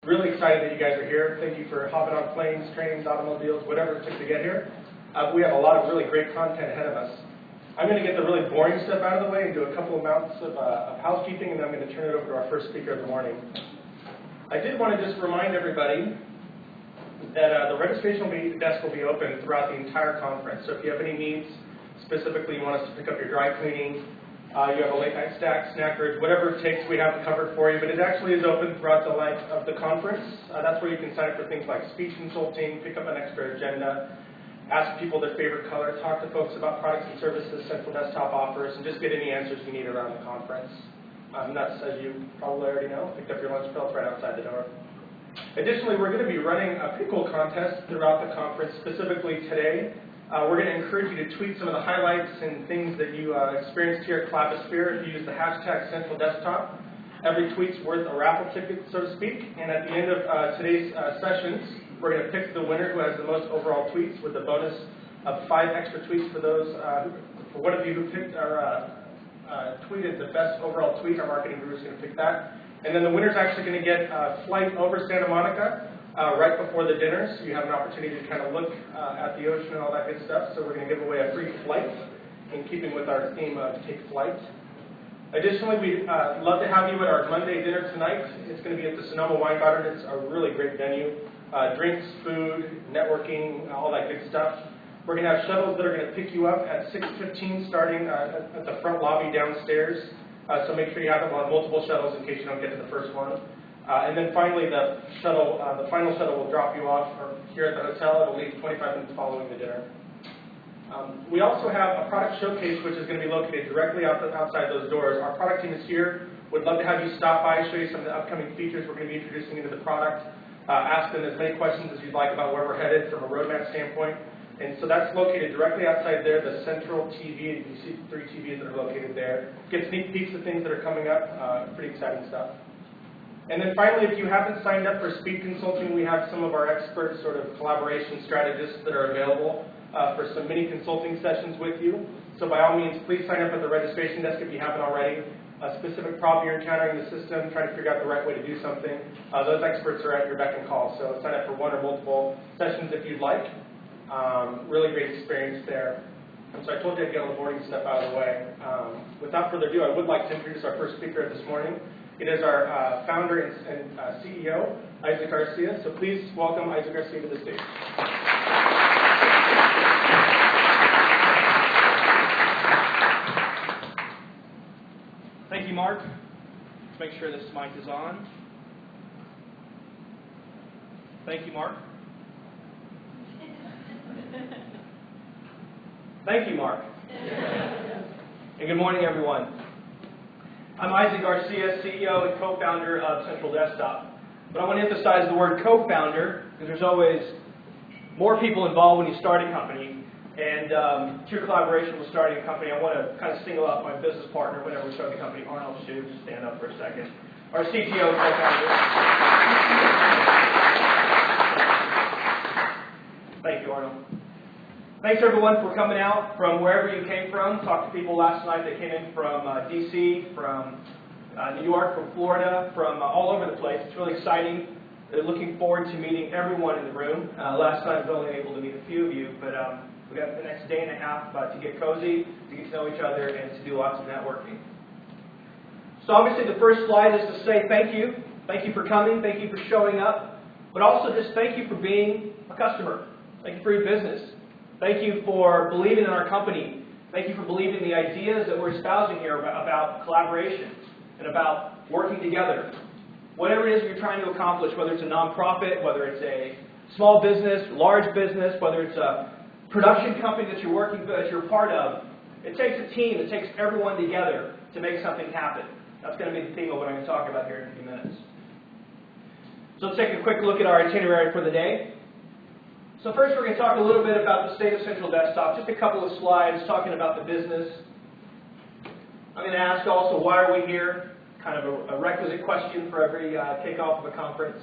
Really excited that you guys are here. Thank you for hopping on planes, trains, automobiles, whatever it took to get here. We have a lot of really great content ahead of us. I'm going to get the really boring stuff out of the way and do a couple of amounts of housekeeping, and then I'm going to turn it over to our first speaker of the morning. I did want to just remind everybody that the registration desk will be open throughout the entire conference. So if you have any needs, specifically you want us to pick up your dry cleaning, you have a late night snackers, whatever it takes, we have it covered for you. But it actually is open throughout the life of the conference. That's where you can sign up for things like speech consulting, pick up an extra agenda, ask people their favorite color, talk to folks about products and services Central Desktop offers, and just get any answers you need around the conference. That's, as you probably already know, picked up your lunch belts right outside the door. Additionally, we're going to be running a pretty cool contest throughout the conference, specifically today. We're going to encourage you to tweet some of the highlights and things that you experienced here at Collabosphere. If you use the hashtag Central Desktop, every tweet's worth a raffle ticket, so to speak. And at the end of today's sessions, we're going to pick the winner who has the most overall tweets, with a bonus of 5 extra tweets for those. For one of you who picked or tweeted the best overall tweet, our marketing guru is going to pick that. And then the winner's actually going to get a flight over Santa Monica right before the dinner, so you have an opportunity to kind of look at the ocean and all that good stuff. So we're going to give away a free flight in keeping with our theme of Take Flight. Additionally, we'd love to have you at our Monday dinner tonight. It's going to be at the Sonoma Wine Garden. It's a really great venue. Drinks, food, networking, all that good stuff. We're going to have shuttles that are going to pick you up at 6:15 starting at the front lobby downstairs. So make sure you have them on multiple shuttles in case you don't get to the first one. And then finally, the final shuttle will drop you off here at the hotel. It'll leave 25 minutes following the dinner. We also have a product showcase, which is going to be located directly outside those doors. Our product team is here. Would love to have you stop by, show you some of the upcoming features we're going to be introducing into the product. Ask them as many questions as you'd like about where we're headed from a roadmap standpoint. And so that's located directly outside there, the central TV. You can see 3 TVs that are located there. Get sneak peeks of things that are coming up. Pretty exciting stuff. And then finally, if you haven't signed up for speed consulting, we have some of our expert sort of collaboration strategists that are available for some mini consulting sessions with you. So by all means, please sign up at the registration desk if you haven't already. A specific problem you're encountering in the system, trying to figure out the right way to do something. Those experts are at your beck and call, so sign up for one or multiple sessions if you'd like. Really great experience there. So I told you I'd get all the boring stuff out of the way. Without further ado, I would like to introduce our first speaker this morning. It is our founder and CEO, Issac Garcia. So please welcome Issac Garcia to the stage. Thank you, Mark. Let's make sure this mic is on. Thank you, Mark. Thank you, Mark. And good morning, everyone. I'm Issac Garcia, CEO and co-founder of Central Desktop. But I want to emphasize the word co-founder because there's always more people involved when you start a company. And through collaboration with starting a company, I want to kind of single out my business partner whenever we start the company, Arnold Shu. Stand up for a second. Our CTO and co-founder. Thank you, Arnold. Thanks, everyone, for coming out from wherever you came from. Talked to people last night that came in from D.C., from New York, from Florida, from all over the place. It's really exciting. Looking forward to meeting everyone in the room. Last night I was only able to meet a few of you, but we got the next day and a half to get cozy, to get to know each other, and to do lots of networking. So obviously the first slide is to say thank you. Thank you for coming. Thank you for showing up. But also just thank you for being a customer. Thank you for your business. Thank you for believing in our company. Thank you for believing in the ideas that we're espousing here about collaboration and about working together. Whatever it is you're trying to accomplish, whether it's a nonprofit, whether it's a small business, large business, whether it's a production company that you're part of, it takes a team, it takes everyone together to make something happen. That's going to be the theme of what I'm going to talk about here in a few minutes. So let's take a quick look at our itinerary for the day. So first we're going to talk a little bit about the state of Central Desktop, just a couple of slides talking about the business. I'm going to ask also, why are we here? Kind of a requisite question for every kickoff of a conference.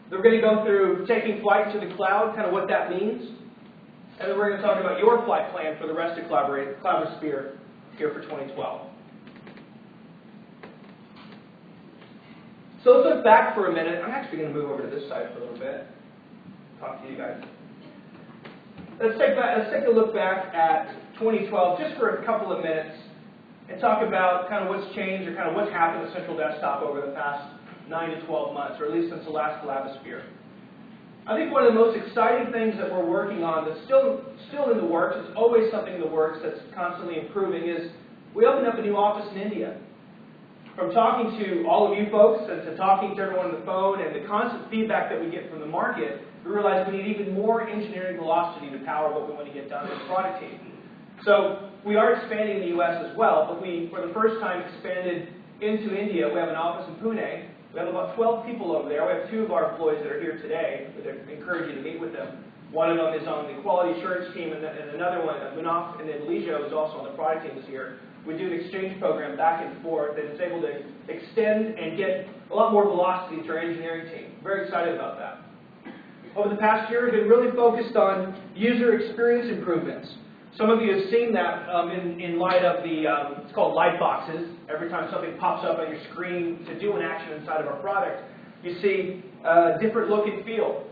Then we're going to go through taking flight to the cloud, kind of what that means. And then we're going to talk about your flight plan for the rest of Collabosphere here for 2012. So let's look back for a minute. I'm actually going to move over to this side for a little bit. Talk to you guys. Let's take a look back at 2012 just for a couple of minutes and talk about kind of what's changed or kind of what's happened with Central Desktop over the past 9 to 12 months, or at least since the last Collabosphere. I think one of the most exciting things that we're working on that's still in the works, it's always something in the works that's constantly improving, is we opened up a new office in India. From talking to all of you folks and to talking to everyone on the phone and the constant feedback that we get from the market, we realized we need even more engineering velocity to power what we want to get done as a product team. So we are expanding in the US as well, but we, for the first time, expanded into India. We have an office in Pune. We have about 12 people over there. We have 2 of our employees that are here today. I encourage you to meet with them. One of them is on the quality assurance team, and another one, Munaf and Alicia, is also on the product team this year. We do an exchange program back and forth that is able to extend and get a lot more velocity to our engineering team. Very excited about that. Over the past year, we've been really focused on user experience improvements. Some of you have seen that in light of the, it's called light boxes. Every time something pops up on your screen to do an action inside of our product, you see a different look and feel.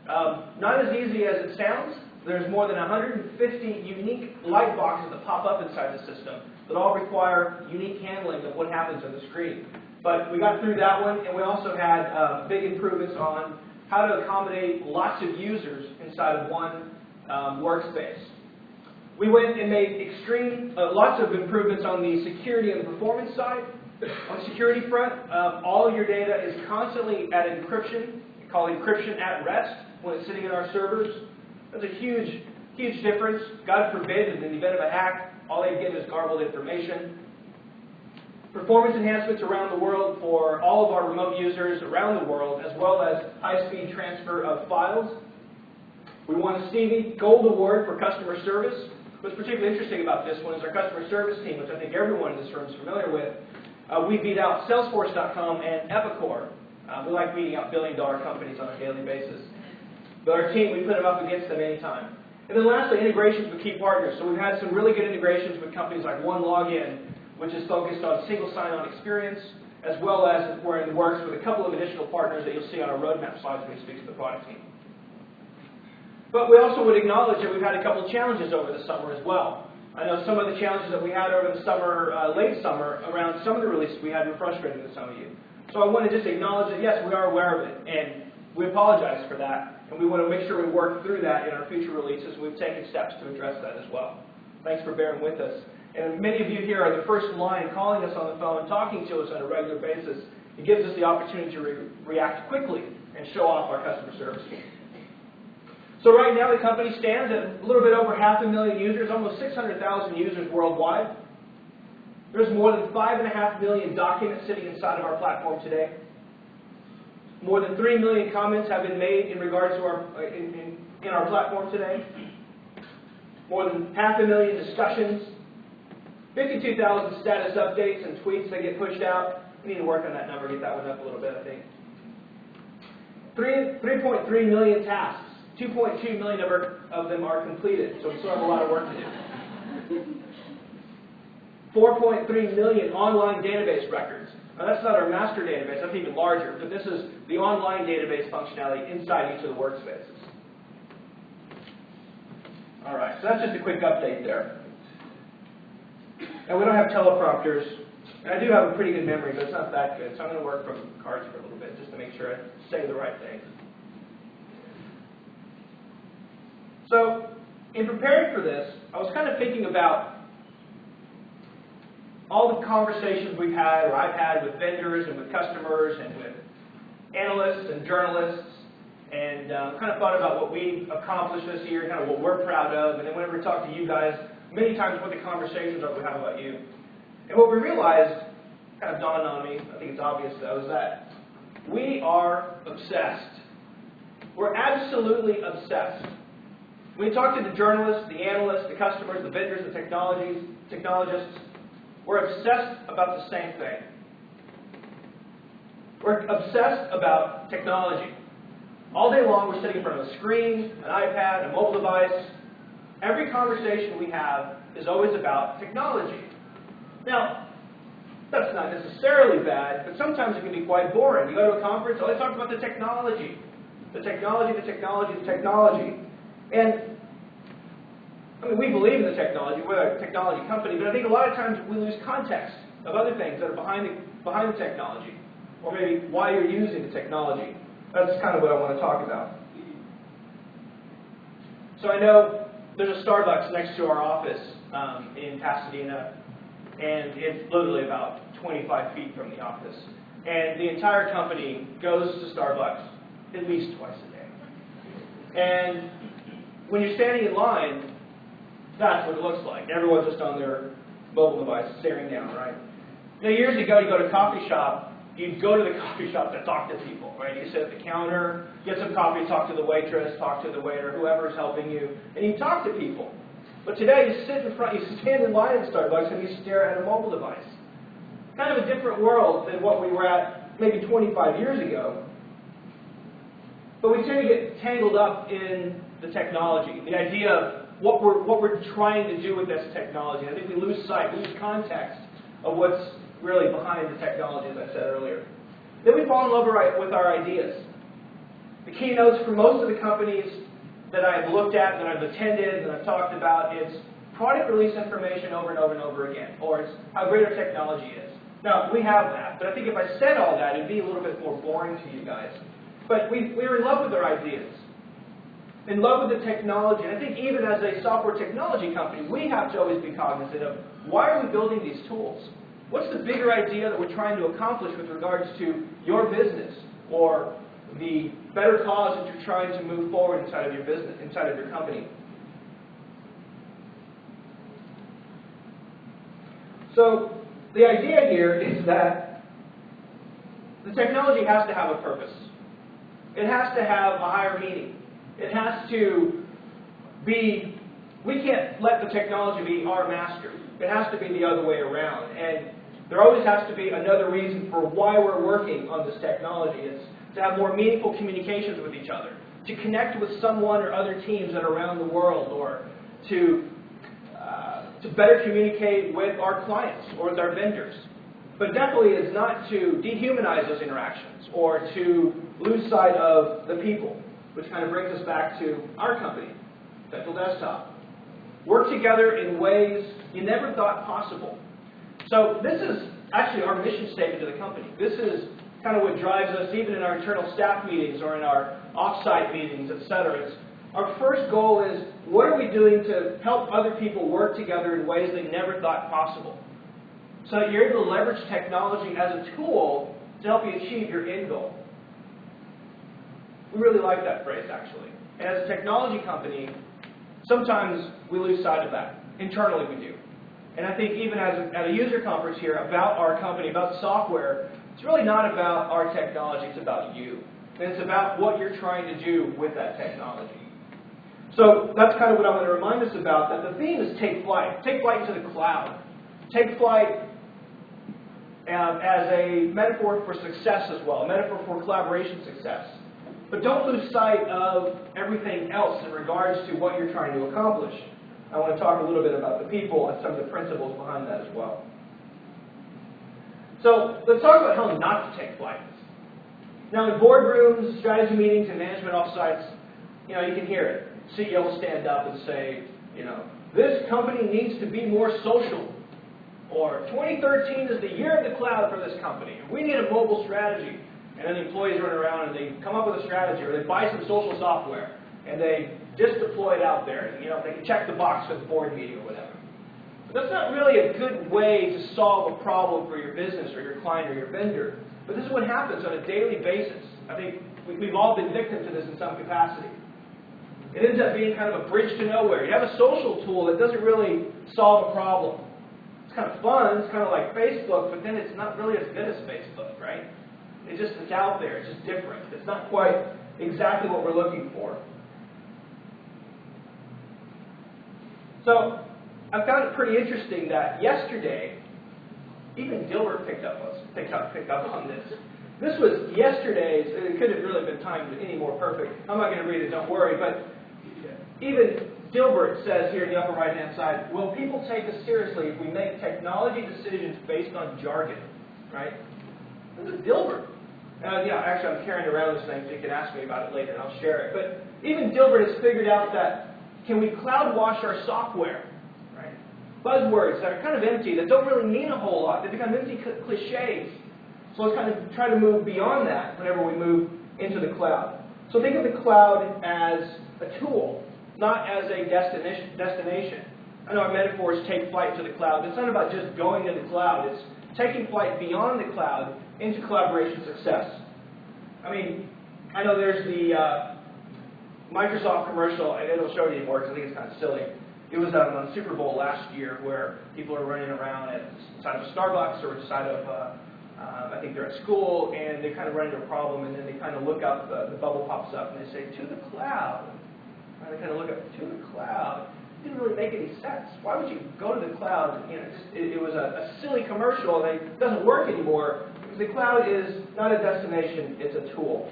Not as easy as it sounds. There's more than 150 unique light boxes that pop up inside the system that all require unique handling of what happens on the screen. But we got through that one, and we also had big improvements on how to accommodate lots of users inside of one workspace. We went and made lots of improvements on the security and the performance side. On the security front, all of your data is constantly at encryption. We call it encryption at rest when it's sitting in our servers. That's a huge, huge difference. God forbid, in the event of a hack, all they get is garbled information. Performance enhancements around the world for all of our remote users around the world, as well as high-speed transfer of files. We won a Stevie Gold Award for customer service. What's particularly interesting about this one is our customer service team, which I think everyone in this room is familiar with. We beat out Salesforce.com and Epicor. We like beating out billion-dollar companies on a daily basis. But our team, we put them up against them anytime. And then lastly, integrations with key partners. So we've had some really good integrations with companies like OneLogin, which is focused on single sign-on experience, as well as we're in the works with a couple of additional partners that you'll see on our roadmap slides when we speak to the product team. But we also would acknowledge that we've had a couple of challenges over the summer as well. I know some of the challenges that we had over the summer, late summer, around some of the releases we had were frustrating to some of you. So I want to just acknowledge that, yes, we are aware of it, and we apologize for that, and we want to make sure we work through that in our future releases. We've taken steps to address that as well. Thanks for bearing with us. And many of you here are the first line calling us on the phone, talking to us on a regular basis. It gives us the opportunity to react quickly and show off our customer service. So right now the company stands at a little bit over 500,000 users, almost 600,000 users worldwide. There's more than 5.5 million documents sitting inside of our platform today. More than 3 million comments have been made in regards to our platform today. More than 500,000 discussions. 52,000 status updates and tweets that get pushed out. We need to work on that number, get that one up a little bit, I think. 3.3 million tasks. 2.2 million of them are completed, so we still have a lot of work to do. 4.3 million online database records. Now that's not our master database, that's even larger, but this is the online database functionality inside each of the workspaces. All right, so that's just a quick update there. And we don't have teleprompters. And I do have a pretty good memory, but it's not that good, so I'm going to work from cards for a little bit just to make sure I say the right things. So, in preparing for this, I was kind of thinking about all the conversations we've had, or I've had with vendors and with customers and with analysts and journalists, and kind of thought about what we accomplished this year, kind of what we're proud of, and then whenever we talk to you guys, many times what the conversations are we have about you. And what we realized, kind of dawned on me, I think it's obvious though, is that we are obsessed. We're absolutely obsessed. When you talk to the journalists, the analysts, the customers, the vendors, the technologists, we're obsessed about the same thing. We're obsessed about technology. All day long we're sitting in front of a screen, an iPad, a mobile device. Every conversation we have is always about technology. Now, That's not necessarily bad, but sometimes it can be quite boring. You go to a conference, oh, they talk about the technology. The technology, the technology, the technology. And, I mean, we believe in the technology. We're a technology company, but I think a lot of times we lose context of other things that are behind the technology, or maybe why you're using the technology. That's kind of what I want to talk about. So I know there's a Starbucks next to our office in Pasadena, and it's literally about 25 feet from the office. And the entire company goes to Starbucks at least twice a day. And when you're standing in line, that's what it looks like. Everyone's just on their mobile device staring down, right? Now, years ago, you go to a coffee shop, you'd go to the coffee shop to talk to people, right? You sit at the counter, get some coffee, talk to the waitress, talk to the waiter, whoever's helping you, and you talk to people. But today, you sit in front, you stand in line at Starbucks, and you stare at a mobile device. Kind of a different world than what we were at maybe 25 years ago. But we tend to get tangled up in the technology, the idea of what we're trying to do with this technology. I think we lose sight, lose context of what's really behind the technology, as I said earlier. Then we fall in love with our ideas. The keynotes for most of the companies that I've looked at, that I've attended, that I've talked about, it's product release information over and over and over again, or it's how great our technology is. Now, we have that, but I think if I said all that, it'd be a little bit more boring to you guys. But we're in love with our ideas, in love with the technology. And I think even as a software technology company, we have to always be cognizant of why are we building these tools? What's the bigger idea that we're trying to accomplish with regards to your business or the better cause that you're trying to move forward inside of your business, inside of your company? So the idea here is that the technology has to have a purpose. It has to have a higher meaning. It has to be, we can't let the technology be our master. It has to be the other way around. And there always has to be another reason for why we're working on this technology. It's to have more meaningful communications with each other, to connect with someone or other teams that are around the world, or to better communicate with our clients or with our vendors. But definitely it's not to dehumanize those interactions or to lose sight of the people, which kind of brings us back to our company, Central Desktop. Work together in ways you never thought possible. So this is actually our mission statement to the company. This is kind of what drives us even in our internal staff meetings or in our off-site meetings, etc. Our first goal is, what are we doing to help other people work together in ways they never thought possible? So that you're able to leverage technology as a tool to help you achieve your end goal. We really like that phrase, actually. And as a technology company, sometimes we lose sight of that. Internally, we do. And I think even at a user conference here about our company, about software, it's really not about our technology, it's about you. And it's about what you're trying to do with that technology. So that's kind of what I want to remind us about, that the theme is take flight. Take flight into the cloud. Take flight as a metaphor for success as well, a metaphor for collaboration success. But don't lose sight of everything else in regards to what you're trying to accomplish. I want to talk a little bit about the people and some of the principles behind that as well. So let's talk about how not to take flight. Now in boardrooms, strategy meetings, and management offsites, you can hear it. CEO will stand up and say, this company needs to be more social. Or 2013 is the year of the cloud for this company. We need a mobile strategy. And then the employees run around and they come up with a strategy, or they buy some social software and they just deploy it out there. And, they can check the box for the board meeting or whatever. But that's not really a good way to solve a problem for your business or your client or your vendor. But this is what happens on a daily basis. I think we've all been victims to this in some capacity. It ends up being kind of a bridge to nowhere. You have a social tool that doesn't really solve a problem. It's kind of fun, it's kind of like Facebook, but then it's not really as good as Facebook, right? It's out there, it's just different. It's not quite exactly what we're looking for. So, I found it pretty interesting that yesterday, even Gilbert picked up on this. This was yesterday's, it couldn't have really been timed any more perfect. I'm not going to read it, don't worry, but even Dilbert says here in the upper right-hand side, will people take us seriously if we make technology decisions based on jargon? Right? This is Dilbert. Yeah, actually, I'm carrying around this thing, so you can ask me about it later, and I'll share it. But even Dilbert has figured out that can we cloud wash our software? Right? Buzzwords that are kind of empty, that don't really mean a whole lot. They become empty cliches. So let's kind of try to move beyond that whenever we move into the cloud. So think of the cloud as a tool, not as a destination. I know our metaphors take flight to the cloud. It's not about just going to the cloud. It's taking flight beyond the cloud into collaboration success. I mean, I know there's the Microsoft commercial, and it'll show it anymore because I think it's kind of silly. It was on Super Bowl last year where people are running around at the side of a Starbucks or the side of, I think they're at school, and they kind of run into a problem, and then they kind of look up, the bubble pops up, and they say, to the cloud. And they kind of look up, to the cloud. It didn't really make any sense. Why would you go to the cloud? You know, it was a silly commercial, and it doesn't work anymore, because the cloud is not a destination, it's a tool.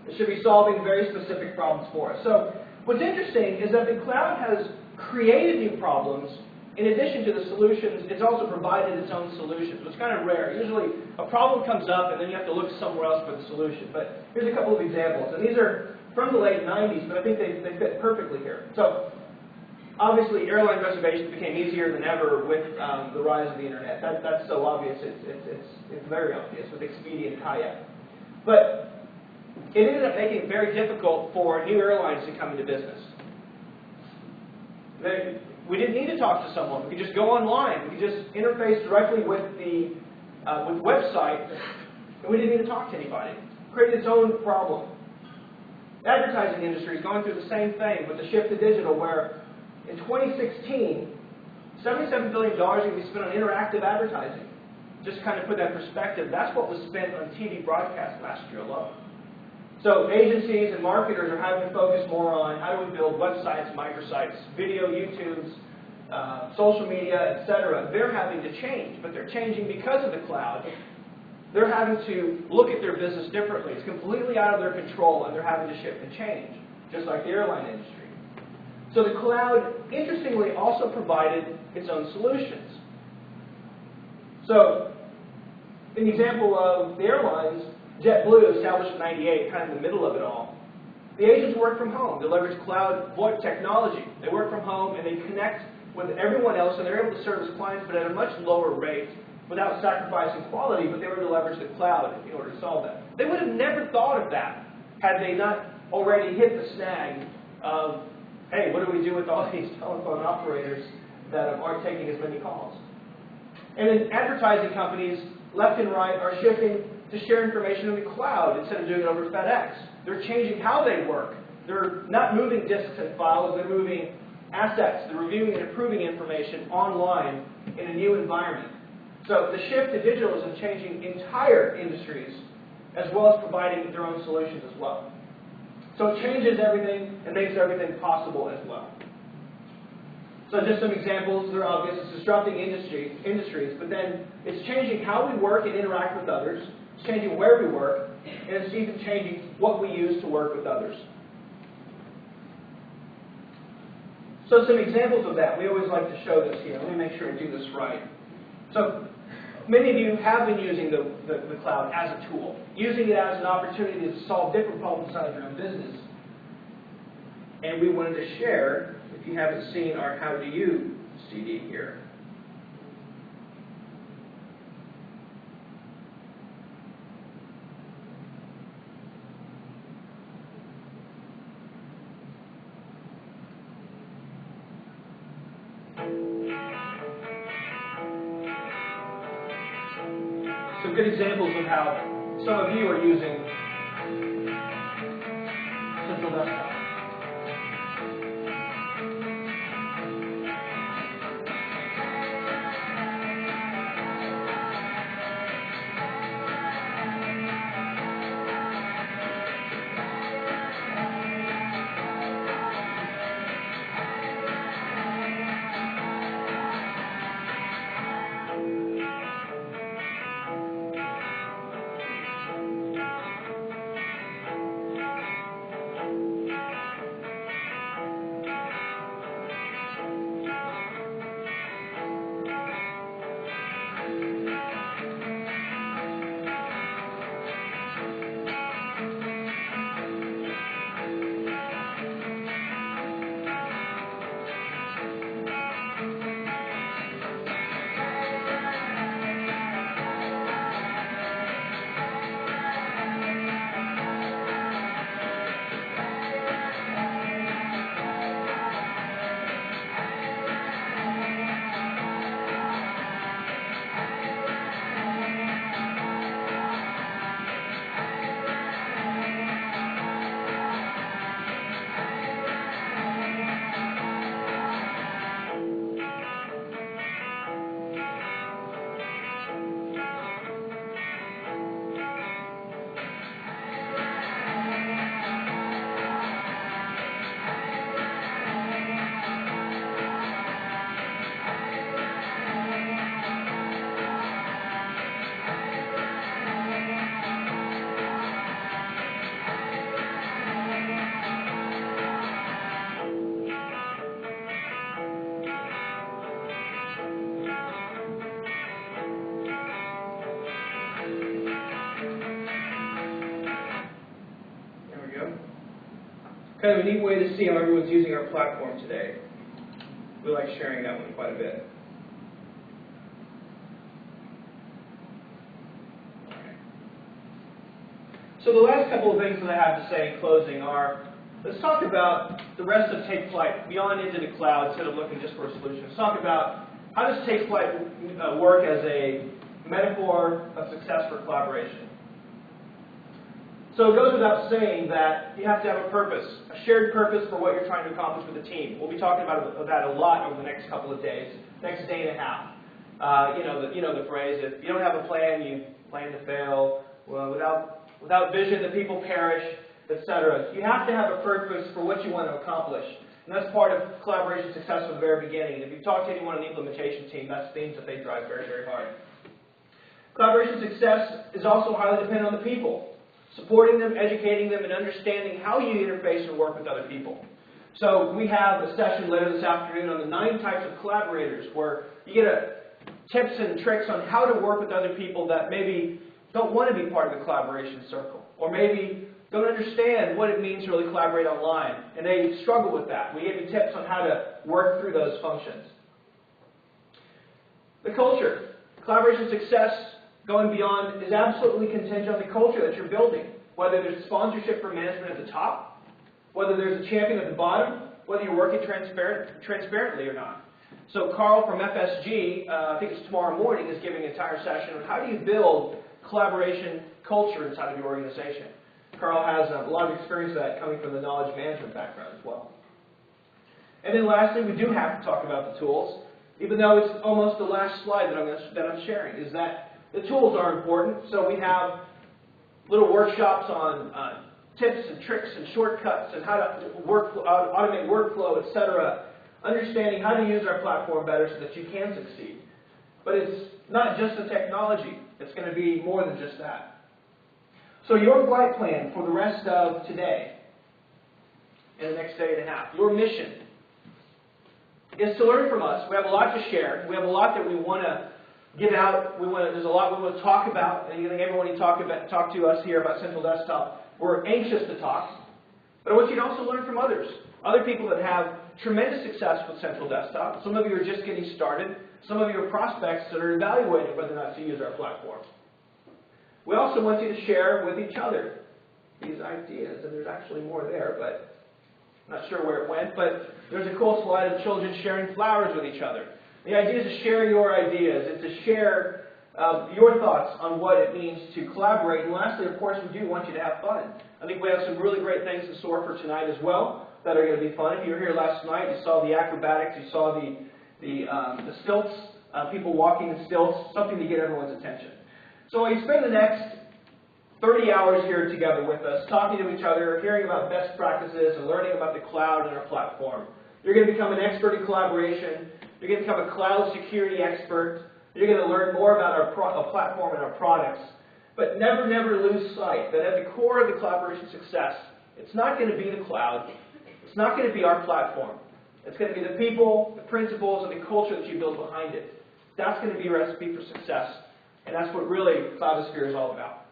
It should be solving very specific problems for us. So what's interesting is that the cloud has created new problems. In addition to the solutions, it's also provided its own solutions, which is kind of rare. Usually a problem comes up and then you have to look somewhere else for the solution. But here's a couple of examples. And these are from the late 90s, but I think they fit perfectly here. So obviously airline reservations became easier than ever with the rise of the internet. That's so obvious. It's very obvious with Expedia and Kayak. But it ended up making it very difficult for new airlines to come into business. We didn't need to talk to someone. We could just go online. We could just interface directly with the website, and we didn't need to talk to anybody. It created its own problem. The advertising industry is going through the same thing with the shift to digital, where in 2016, $77 billion is going to be spent on interactive advertising. Just to kind of put that in perspective, that's what was spent on TV broadcast last year alone. So agencies and marketers are having to focus more on how do we build websites, microsites, video, YouTubes, social media, etc. They're having to change, but they're changing because of the cloud. They're having to look at their business differently. It's completely out of their control, and they're having to shift and change, just like the airline industry. So the cloud, interestingly, also provided its own solutions. So, in the example of the airlines, JetBlue, established in '98, kind of in the middle of it all. The agents work from home. They leverage cloud VoIP technology. They work from home and they connect with everyone else, and they're able to service clients, but at a much lower rate, without sacrificing quality, but they were able to leverage the cloud in order to solve that. They would have never thought of that had they not already hit the snag of, hey, what do we do with all these telephone operators that aren't taking as many calls? And then advertising companies, left and right, are shifting to share information in the cloud instead of doing it over FedEx. They're changing how they work. They're not moving disks and files, they're moving assets. They're reviewing and approving information online in a new environment. So the shift to digital is changing entire industries as well as providing their own solutions as well. So it changes everything and makes everything possible as well. So just some examples, they're obvious. It's disrupting industries, but then it's changing how we work and interact with others. It's changing where we work, and it's even changing what we use to work with others. So some examples of that. We always like to show this here. Let me make sure I do this right. So many of you have been using the cloud as a tool, using it as an opportunity to solve different problems inside your own business. And we wanted to share, if you haven't seen our How Do You CD here. Some good examples of how some of you are using Central Desktop. kind of a neat way to see how everyone's using our platform today. We like sharing that one quite a bit. So the last couple of things that I have to say in closing are, let's talk about the rest of Take Flight beyond into the cloud instead of looking just for a solution. Let's talk about how does Take Flight work as a metaphor of success for collaboration. So it goes without saying that you have to have a purpose, a shared purpose for what you're trying to accomplish with the team. We'll be talking about that a lot over the next couple of days, next day and a half. You know the phrase, if you don't have a plan, you plan to fail. Well, without vision, the people perish, etc. You have to have a purpose for what you want to accomplish. And that's part of collaboration success from the very beginning. If you talk to anyone on the implementation team, that's themes that they drive very, very hard. Collaboration success is also highly dependent on the people. Supporting them, educating them, and understanding how you interface and work with other people. So we have a session later this afternoon on the 9 types of collaborators where you get tips and tricks on how to work with other people that maybe don't want to be part of the collaboration circle, or maybe don't understand what it means to really collaborate online, and they struggle with that. We give you tips on how to work through those functions. The culture. Collaboration success going beyond is absolutely contingent on the culture that you're building, whether there's sponsorship for management at the top, whether there's a champion at the bottom, whether you're working transparently or not. So Carl from FSG, I think it's tomorrow morning, is giving an entire session on how do you build collaboration culture inside of your organization. Carl has a lot of experience with that coming from the knowledge management background as well. And then lastly, we do have to talk about the tools, even though it's almost the last slide that I'm sharing, is that the tools are important. So we have little workshops on tips and tricks and shortcuts and how to automate workflow, etc. Understanding how to use our platform better so that you can succeed. But it's not just the technology. It's going to be more than just that. So your flight plan for the rest of today and the next day and a half, your mission is to learn from us. We have a lot to share. We have a lot that we want to get out. There's a lot we want to talk about. And I think everyone who talk to us here about Central Desktop, we're anxious to talk. But I want you to also learn from others. Other people that have tremendous success with Central Desktop. Some of you are just getting started. Some of you are prospects that are evaluating whether or not to use our platform. We also want you to share with each other these ideas. And there's actually more there, but I'm not sure where it went. But there's a cool slide of children sharing flowers with each other. The idea is to share your ideas and to share your thoughts on what it means to collaborate. And lastly, of course, we do want you to have fun. I think we have some really great things in store for tonight as well that are going to be fun. If you were here last night, you saw the acrobatics, you saw the stilts, people walking in stilts, something to get everyone's attention. So while you spend the next 30 hours here together with us, talking to each other, hearing about best practices, and learning about the cloud and our platform, you're going to become an expert in collaboration. You're going to become a cloud security expert. You're going to learn more about our platform and our products. But never, never lose sight that at the core of the collaboration success, it's not going to be the cloud. It's not going to be our platform. It's going to be the people, the principles, and the culture that you build behind it. That's going to be a recipe for success. And that's what really Collabosphere is all about.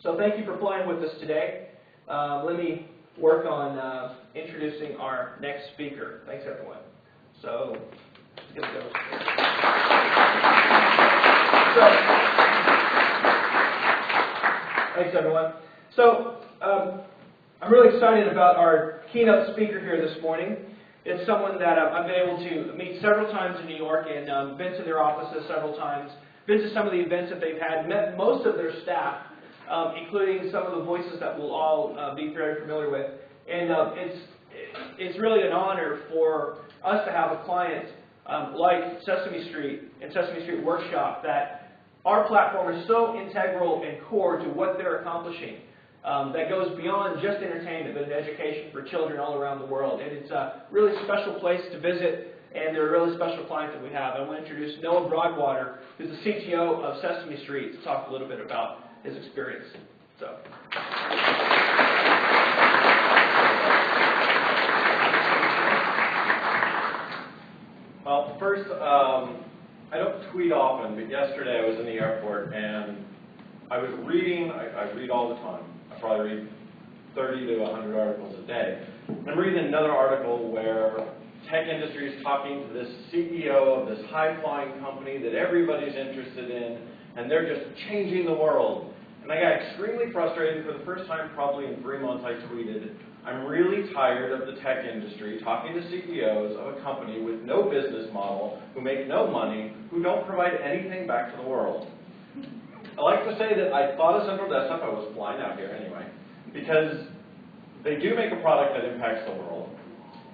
So thank you for flying with us today. Let me work on introducing our next speaker. Thanks, everyone. So, let's get it going. Thanks, everyone. So, I'm really excited about our keynote speaker here this morning. It's someone that I've been able to meet several times in New York and been to their offices several times, been to some of the events that they've had, met most of their staff, including some of the voices that we'll all be very familiar with. And it's really an honor for us to have a client like Sesame Street and Sesame Street Workshop that our platform is so integral and core to what they're accomplishing that goes beyond just entertainment but an education for children all around the world. And it's a really special place to visit, and they're a really special client that we have. I want to introduce Noah Broadwater, who's the CTO of Sesame Street, to talk a little bit about his experience. So. Well, first, I don't tweet often, but yesterday I was in the airport and I was reading. I read all the time. I probably read 30 to 100 articles a day. And I'm reading another article where tech industry is talking to this CEO of this high-flying company that everybody's interested in, and they're just changing the world. And I got extremely frustrated. For the first time probably in 3 months I tweeted, I'm really tired of the tech industry talking to CEOs of a company with no business model, who make no money, who don't provide anything back to the world. I like to say that I thought of Central Desktop, I was flying out here anyway, because they do make a product that impacts the world.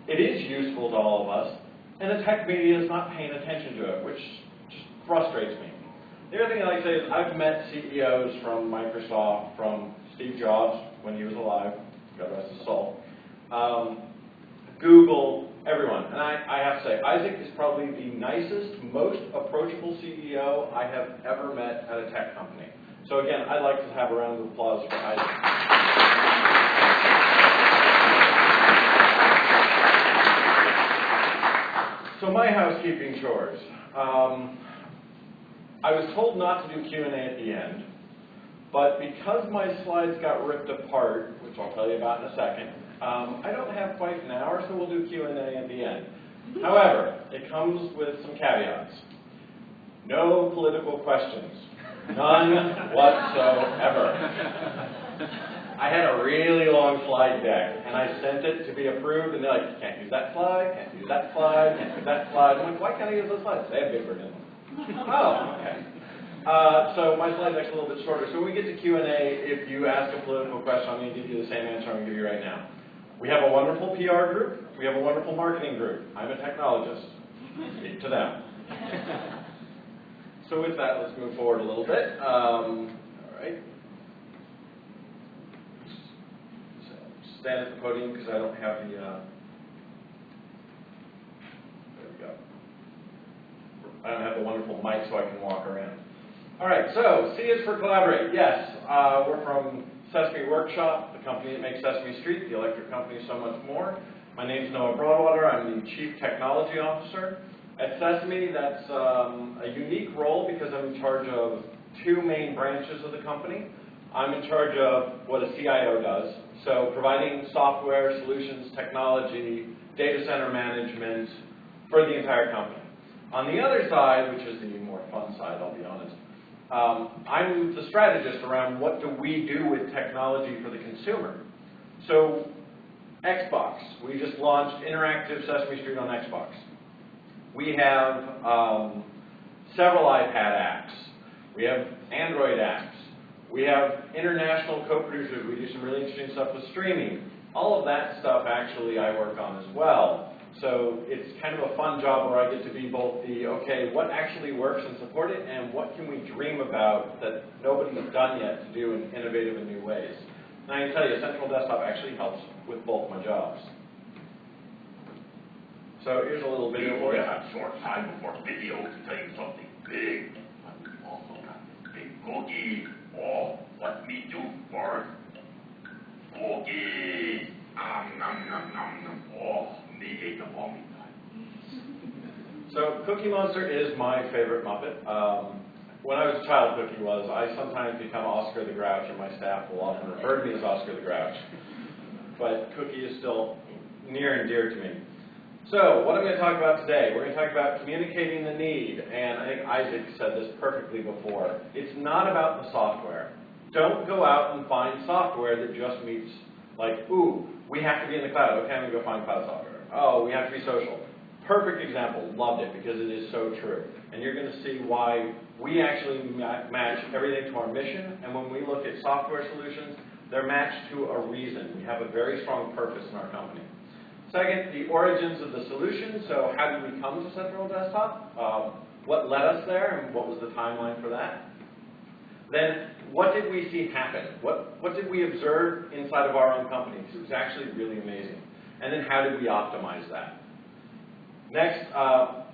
It is useful to all of us, and the tech media is not paying attention to it, which just frustrates me. The other thing I like to say is I've met CEOs from Microsoft, from Steve Jobs when he was alive, God rest his soul, Google, everyone. And I have to say, Isaac is probably the nicest, most approachable CEO I have ever met at a tech company. So again, I'd like to have a round of applause for Isaac. So my housekeeping chores. I was told not to do Q&A at the end, but because my slides got ripped apart, which I'll tell you about in a second, I don't have quite an hour, so we'll do Q&A at the end. However, it comes with some caveats. No political questions. None whatsoever. I had a really long slide deck, and I sent it to be approved, and they're like, can't use that slide, can't use that slide, can't use that slide. I'm like, why can't I use those slides? They have paper in them. Oh, okay. So my slide deck's a little bit shorter. So when we get to Q&A, if you ask a political question, I'm going to give you the same answer I'm going to give you right now. We have a wonderful PR group. We have a wonderful marketing group. I'm a technologist. Speak to them. So with that, let's move forward a little bit. All right. So stand at the podium because I don't have the... there we go. I don't have the wonderful mic so I can walk around. All right, so C is for collaborate. Yes, we're from Sesame Workshop, the company that makes Sesame Street, the electric company, so much more. My name's Noah Broadwater. I'm the Chief Technology Officer. At Sesame, that's a unique role because I'm in charge of two main branches of the company. I'm in charge of what a CIO does, so providing software, solutions, technology, data center management for the entire company. On the other side, which is the more fun side, I'll be honest, I'm the strategist around what do we do with technology for the consumer. So Xbox, we just launched interactive Sesame Street on Xbox. We have several iPad apps. We have Android apps. We have international co-producers. We do some really interesting stuff with streaming. All of that stuff actually I work on as well. So it's kind of a fun job where I get to be both the, okay, what actually works and support it, and what can we dream about that nobody's done yet to do in innovative and new ways. And I can tell you, Central Desktop actually helps with both my jobs. So here's a little video for you. We have short time before video to tell you something big. But we also got this big cookie. Oh, let me do first. Cookies! Nom, nom, nom, nom. Oh, me ate them all the time. So Cookie Monster is my favorite Muppet. When I was a child, Cookie was. I sometimes become Oscar the Grouch, and my staff will often refer to me as Oscar the Grouch. But Cookie is still near and dear to me. So what I'm going to talk about today, we're going to talk about communicating the need. And I think Isaac said this perfectly before. It's not about the software. Don't go out and find software that just meets, like, ooh, we have to be in the cloud. Okay, I'm going to go find cloud software. Oh, we have to be social. Perfect example. Loved it because it is so true. And you're going to see why we actually match everything to our mission. And when we look at software solutions, they're matched to a reason. We have a very strong purpose in our company. Second, the origins of the solution. So how did we come to Central Desktop? What led us there, and what was the timeline for that? Then, what did we see happen? What did we observe inside of our own company? It was actually really amazing. And then how did we optimize that? Next,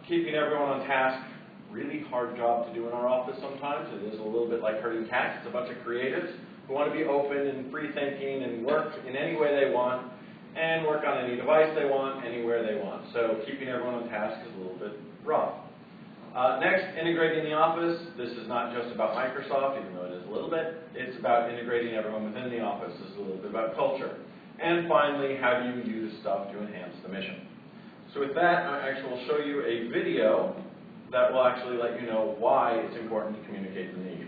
keeping everyone on task. Really hard job to do in our office sometimes. It is a little bit like herding cats. It's a bunch of creatives who want to be open and free-thinking and work in any way they want, and work on any device they want, anywhere they want. So keeping everyone on task is a little bit rough. Next, integrating the office. This is not just about Microsoft, even though it is a little bit. It's about integrating everyone within the office. This is a little bit about culture. And finally, how do you use stuff to enhance the mission? So with that, I actually will show you a video that will actually let you know why it's important to communicate the need.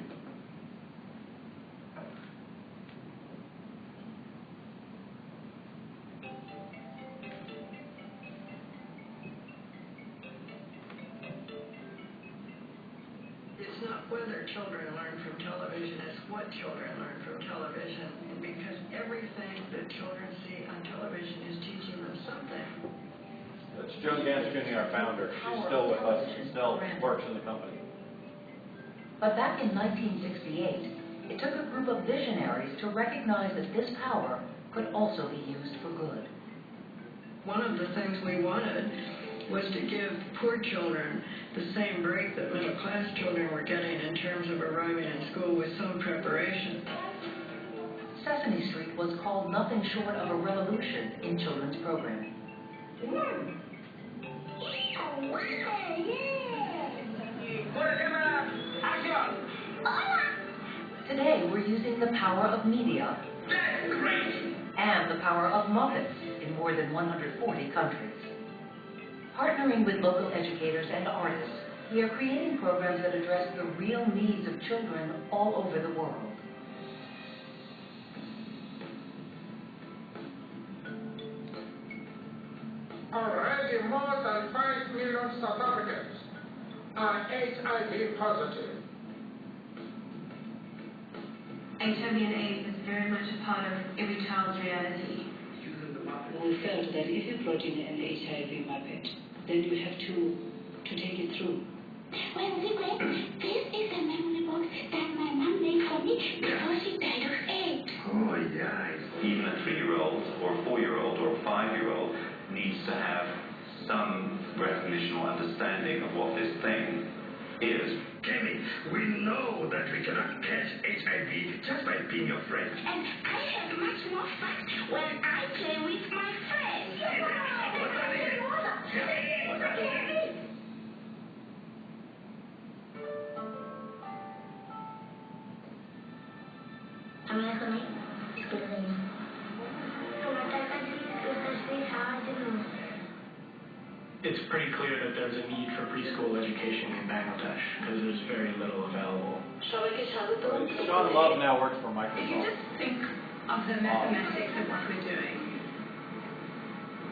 It's not whether children learn from television, it's what children learn from television. And because everything that children see on television is teaching them something. That's Joan Ganscuni, our founder. She's still with us. She still works in the company. But back in 1968, it took a group of visionaries to recognize that this power could also be used for good. One of the things we wanted was to give poor children the same break that middle-class children were getting in terms of arriving in school with some preparation. Sesame Street was called nothing short of a revolution in children's programming. Today, we're using the power of media and the power of Muppets in more than 140 countries. Partnering with local educators and artists, we are creating programs that address the real needs of children all over the world. Already more than 5 million South Africans are HIV positive. HIV and AIDS is very much a part of every child's reality. We felt that if you brought in an HIV Muppet, then you have to take it through. Well, this is a memory box that my mom made for me before she died of AIDS. Oh, yes. Even a 3-year-old or a 4-year-old or a 5-year-old needs to have some recognition or understanding of what this thing is. Kevin, we know that we cannot catch HIV just by being your friend. And I have much more fun when I play with my friends. It's pretty clear that there's a need for preschool education in Bangladesh because there's very little available. Sean Love now works for Microsoft. If you just think of the mathematics of what we're doing,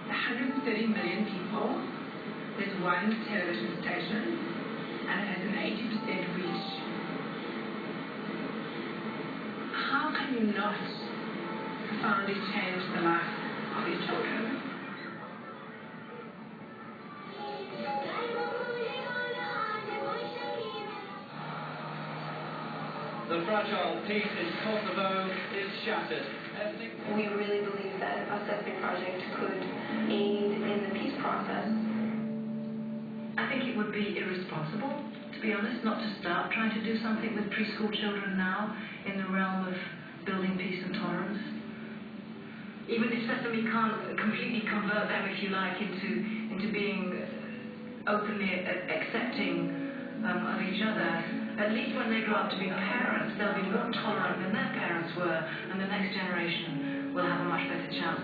130 million people, there's one television station, and it has an 80% reach. How can you not profoundly change the life of these children? The fragile peace in Kosovo is shattered. We really believe that our Sesame project could aid in the peace process. I think it would be irresponsible, to be honest, not to start trying to do something with preschool children now in the realm of building peace and tolerance. Even if Sesame can't completely convert them, if you like, into being openly accepting of each other, at least when they grow up to be parents, they'll be more tolerant than their parents were, and the next generation will have a much better chance.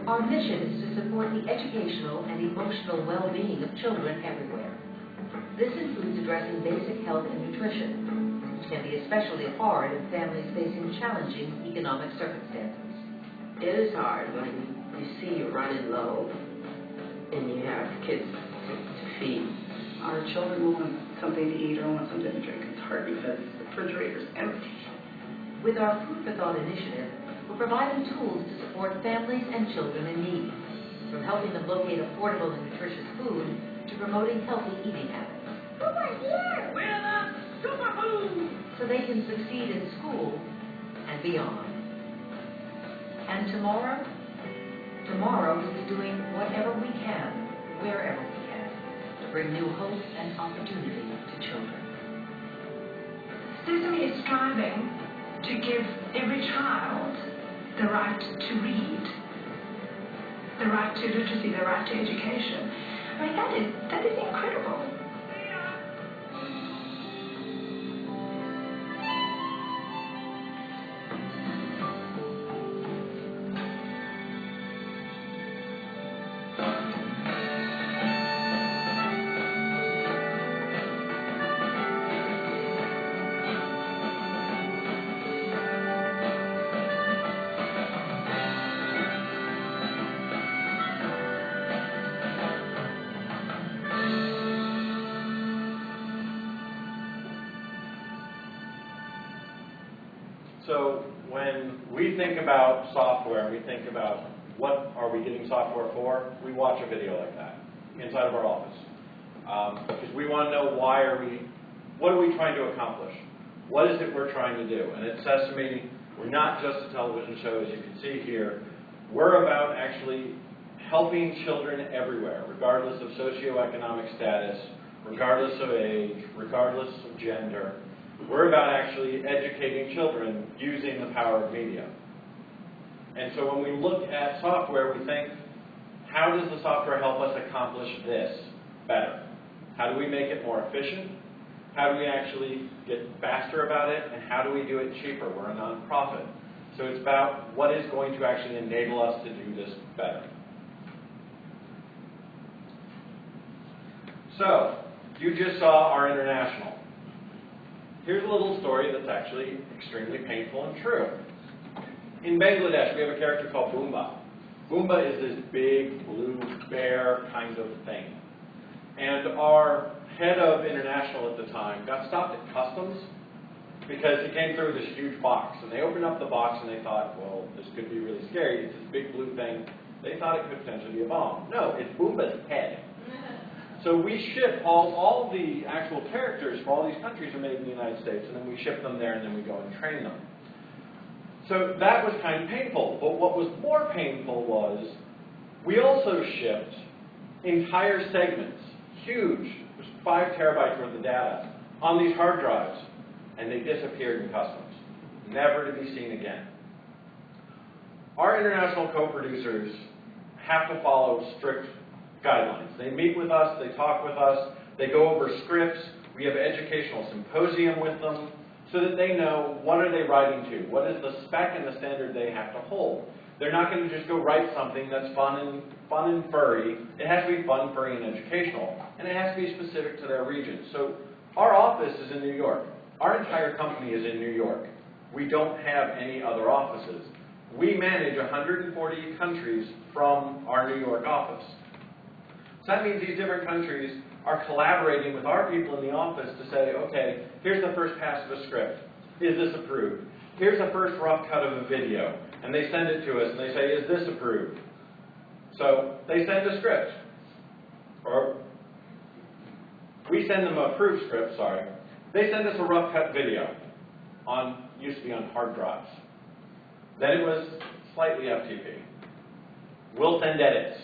Our mission is to support the educational and emotional well-being of children everywhere. This includes addressing basic health and nutrition, which can be especially hard in families facing challenging economic circumstances. It is hard when you see you're running low and you have kids to feed. Our children will want something to eat or want something to drink. It's hard because the refrigerator's empty. With our Food for Thought initiative, we're providing tools to support families and children in need, from helping them locate affordable and nutritious food to promoting healthy eating habits. We're the superfood! So they can succeed in school and beyond. And tomorrow? Tomorrow is doing whatever we can, wherever we can, to bring new hope and opportunity to children. Sesame is striving to give every child the right to read. the right to literacy, the right to education. I mean, that is incredible. So when we think about software, we think about what are we getting software for, we watch a video like that inside of our office. Because we want to know what are we trying to accomplish? What is it we're trying to do? And at Sesame, we're not just a television show, as you can see here. We're about actually helping children everywhere, regardless of socioeconomic status, regardless of age, regardless of gender. We're about actually educating children using the power of media. And so when we look at software, we think, how does the software help us accomplish this better? How do we make it more efficient? How do we actually get faster about it? And how do we do it cheaper? We're a nonprofit. So it's about what is going to actually enable us to do this better. So, you just saw our international. Here's a little story that's actually extremely painful and true. In Bangladesh, we have a character called Boomba. Boomba is this big blue bear kind of thing. And our head of international at the time got stopped at customs because he came through with this huge box. And they opened up the box and they thought, well, this could be really scary. It's this big blue thing. They thought it could potentially be a bomb. No, it's Boomba's head. So we ship all the actual characters for all these countries are made in the United States, and then we ship them there, and then we go and train them. So that was kind of painful. But what was more painful was we also shipped entire segments, huge, it was 5 terabytes worth of data, on these hard drives, and they disappeared in customs, never to be seen again. Our international co-producers have to follow strict guidelines. They meet with us, they talk with us, they go over scripts, we have educational symposium with them, so that they know what are they writing to, what is the spec and the standard they have to hold. They're not going to just go write something that's fun and furry. It has to be fun, furry, and educational, and it has to be specific to their region. So our office is in New York. Our entire company is in New York. We don't have any other offices. We manage 140 countries from our New York office. So that means these different countries are collaborating with our people in the office to say, okay, here's the first pass of a script. Is this approved? Here's the first rough cut of a video. And they send it to us and they say, is this approved? So they send a script. Or we send them a approved script, sorry. They send us a rough cut video used to be on hard drives. Then it was slightly FTP. We'll send edits.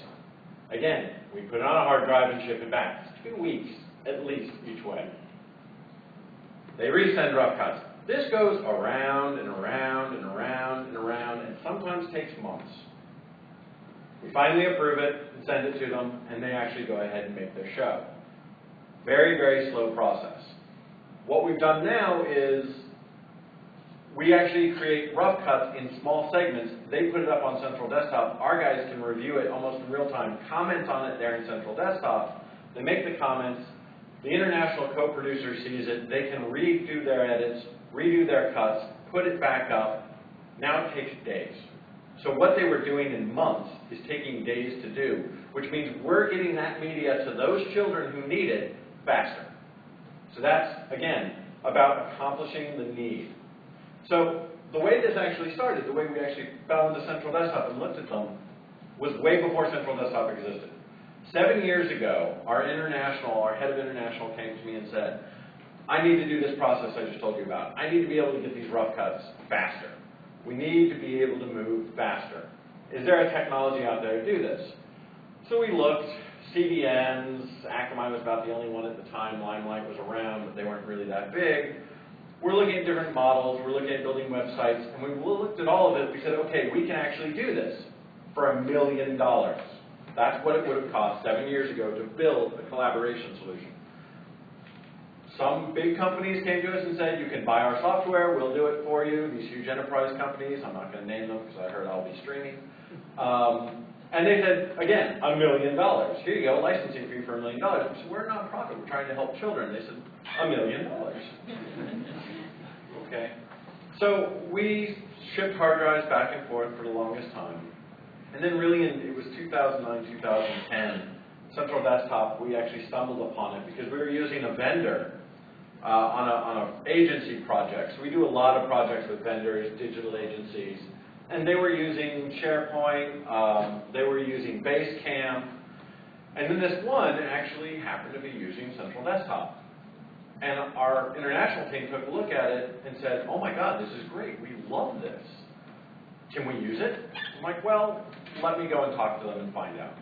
Again, we put it on a hard drive and ship it back. It's 2 weeks, at least, each way. They resend rough cuts. This goes around and around and around and around, and sometimes takes months. We finally approve it and send it to them, and they actually go ahead and make their show. Very, very slow process. What we've done now is we actually create rough cuts in small segments. They put it up on Central Desktop. Our guys can review it almost in real time, comment on it there in Central Desktop. They make the comments. The international co-producer sees it. They can redo their edits, redo their cuts, put it back up. Now it takes days. So what they were doing in months is taking days to do, which means we're getting that media to those children who need it faster. So that's, again, about accomplishing the need. So the way this actually started, the way we actually found the Central Desktop and looked at them, was way before Central Desktop existed. 7 years ago, our head of international came to me and said, I need to do this process I just told you about. I need to be able to get these rough cuts faster. We need to be able to move faster. Is there a technology out there to do this? So we looked, CDNs, Akamai was about the only one at the time, Limelight was around, but they weren't really that big. We're looking at different models, we're looking at building websites, and we looked at all of it, we said, okay, we can actually do this for $1 million. That's what it would have cost 7 years ago to build a collaboration solution. Some big companies came to us and said, you can buy our software, we'll do it for you. These huge enterprise companies, I'm not going to name them because I heard I'll be streaming. And they said, again, $1 million. Here you go, licensing fee for $1 million. I said, we're a nonprofit, we're trying to help children. They said, $1 million. Okay. So we shipped hard drives back and forth for the longest time. And then really, it was 2009, 2010, Central Desktop, we actually stumbled upon it because we were using a vendor on an agency project. So we do a lot of projects with vendors, digital agencies. And they were using SharePoint, they were using Basecamp, and then this one actually happened to be using Central Desktop. And our international team took a look at it and said, oh my God, this is great, we love this. Can we use it? I'm like, well, let me go and talk to them and find out.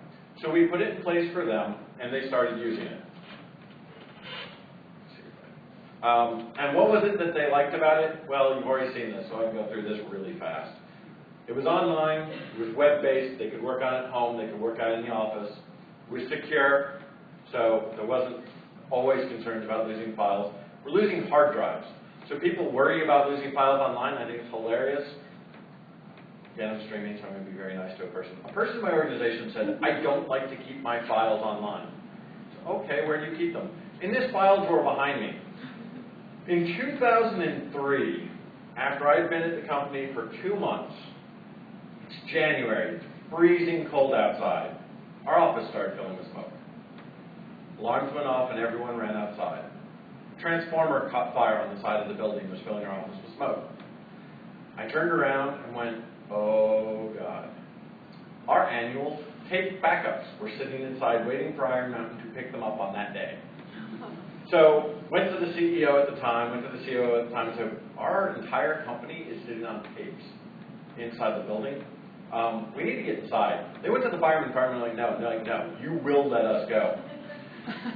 So we put it in place for them, and they started using it. And what was it that they liked about it? Well, you've already seen this, so I can go through this really fast. It was online, it was web-based, they could work on it at home, they could work on it in the office. It was secure, so there wasn't always concerns about losing files. We're losing hard drives. So people worry about losing files online. I think it's hilarious. Again, I'm streaming, so I'm going to be very nice to a person. A person in my organization said, I don't like to keep my files online. So, okay, where do you keep them? In this file drawer behind me. In 2003, after I'd been at the company for 2 months, it's January, it's freezing cold outside, our office started filling with smoke. Alarms went off and everyone ran outside. A transformer caught fire on the side of the building and was filling our office with smoke. I turned around and went, oh God. Our annual tape backups were sitting inside waiting for Iron Mountain to pick them up on that day. So, went to the CEO at the time, went to the CEO at the time and said, our entire company is sitting on tapes inside the building. We need to get inside. They went to the firemen were like, no. They're like, no, you will let us go.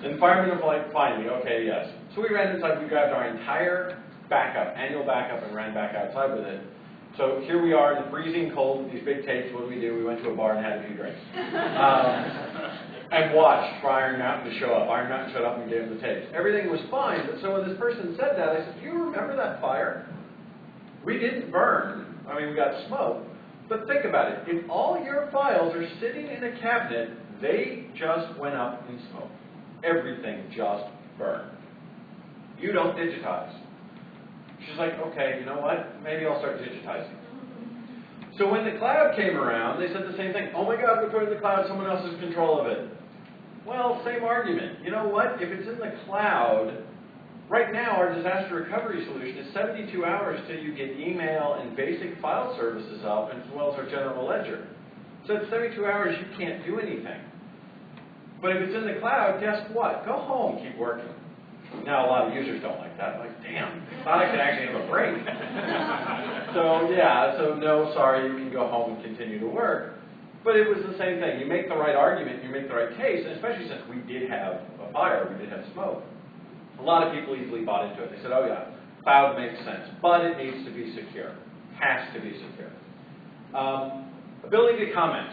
And the firemen were like, finally, okay, yes. So we ran inside, we grabbed our entire backup, annual backup, and ran back outside with it. So here we are in the freezing cold with these big tapes. What do? We went to a bar and had a few drinks. And watched for Iron Mountain to show up. Iron Mountain showed up and gave him the tapes. Everything was fine, but so when this person said that, I said, do you remember that fire? We didn't burn. I mean, we got smoke. But think about it. If all your files are sitting in a cabinet, they just went up in smoke. Everything just burned. You don't digitize. She's like, okay, you know what? Maybe I'll start digitizing. So when the cloud came around, they said the same thing. Oh my God, we put it in the cloud, someone else has control of it. Well, same argument. You know what? If it's in the cloud, right now our disaster recovery solution is 72 hours till you get email and basic file services up, as well as our general ledger. So at 72 hours, you can't do anything. But if it's in the cloud, guess what? Go home, keep working. Now, a lot of users don't like that. Like, damn, thought I could actually have a break. So no, sorry, you can go home and continue to work. But it was the same thing. You make the right argument, you make the right case, and especially since we did have a fire, we did have smoke. A lot of people easily bought into it. They said, oh yeah, cloud makes sense, but it needs to be secure. Has to be secure. Ability to comment.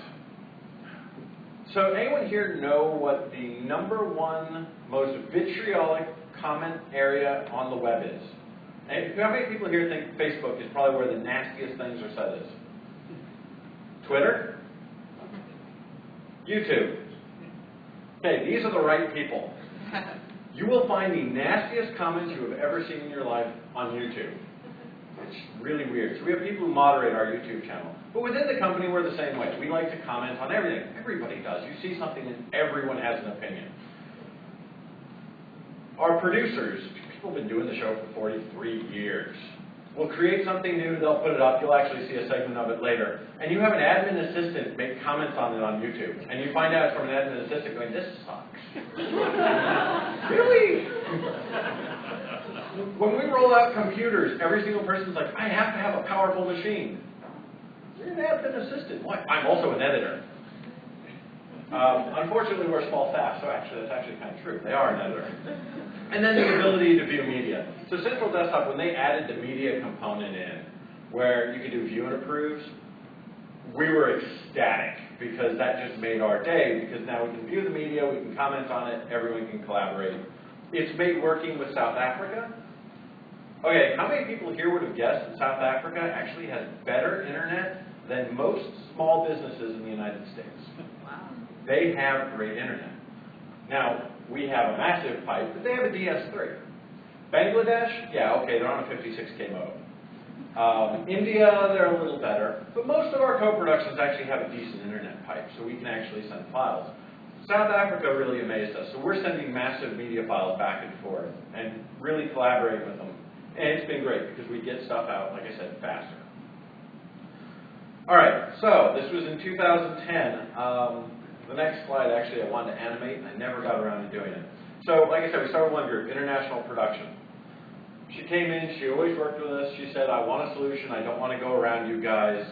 So anyone here know what the #1 most vitriolic comment area on the web is? And how many people here think Facebook is probably where the nastiest things are said is? Twitter? YouTube. Okay, these are the right people. You will find the nastiest comments you have ever seen in your life on YouTube. It's really weird. So we have people who moderate our YouTube channel. But within the company, we're the same way. We like to comment on everything. Everybody does. You see something and everyone has an opinion. Our producers, people have been doing the show for 43 years. We'll create something new, they'll put it up, you'll actually see a segment of it later. And you have an admin assistant make comments on it on YouTube. And you find out it's from an admin assistant going, this sucks. Really? When we roll out computers, every single person's like, I have to have a powerful machine. You're an admin assistant. What? I'm also an editor. Unfortunately, we're a small staff, so that's actually kind of true. They are an editor. And then the ability to view media. So Central Desktop, when they added the media component in, where you could do view and approves, we were ecstatic because that just made our day, because now we can view the media, we can comment on it, everyone can collaborate. It's made working with South Africa. Okay, how many people here would have guessed that South Africa actually has better internet than most small businesses in the United States? Wow. They have great internet. Now, we have a massive pipe, but they have a DS3. Bangladesh, yeah, okay, they're on a 56K modem. India, they're a little better, but most of our co-productions actually have a decent internet pipe, so we can actually send files. South Africa really amazed us, so we're sending massive media files back and forth and really collaborating with them. And it's been great because we get stuff out, like I said, faster. All right, so this was in 2010. The next slide, actually, I wanted to animate, and I never got around to doing it. So, like I said, we started one group, international production. She came in, she always worked with us. She said, I want a solution, I don't want to go around you guys.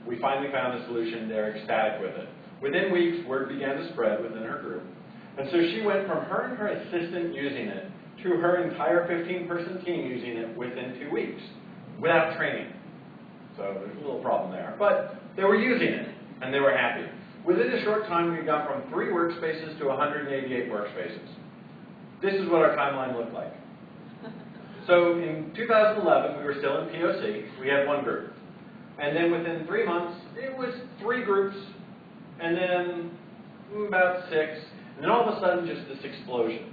We finally found a solution, they're ecstatic with it. Within weeks, word began to spread within her group. And so she went from her and her assistant using it to her entire 15-person team using it within 2 weeks, without training. So there's a little problem there. But they were using it, and they were happy. Within a short time, we got from 3 workspaces to 188 workspaces. This is what our timeline looked like. So in 2011, we were still in POC. We had 1 group. And then within 3 months, it was 3 groups, and then about 6. And then all of a sudden, just this explosion.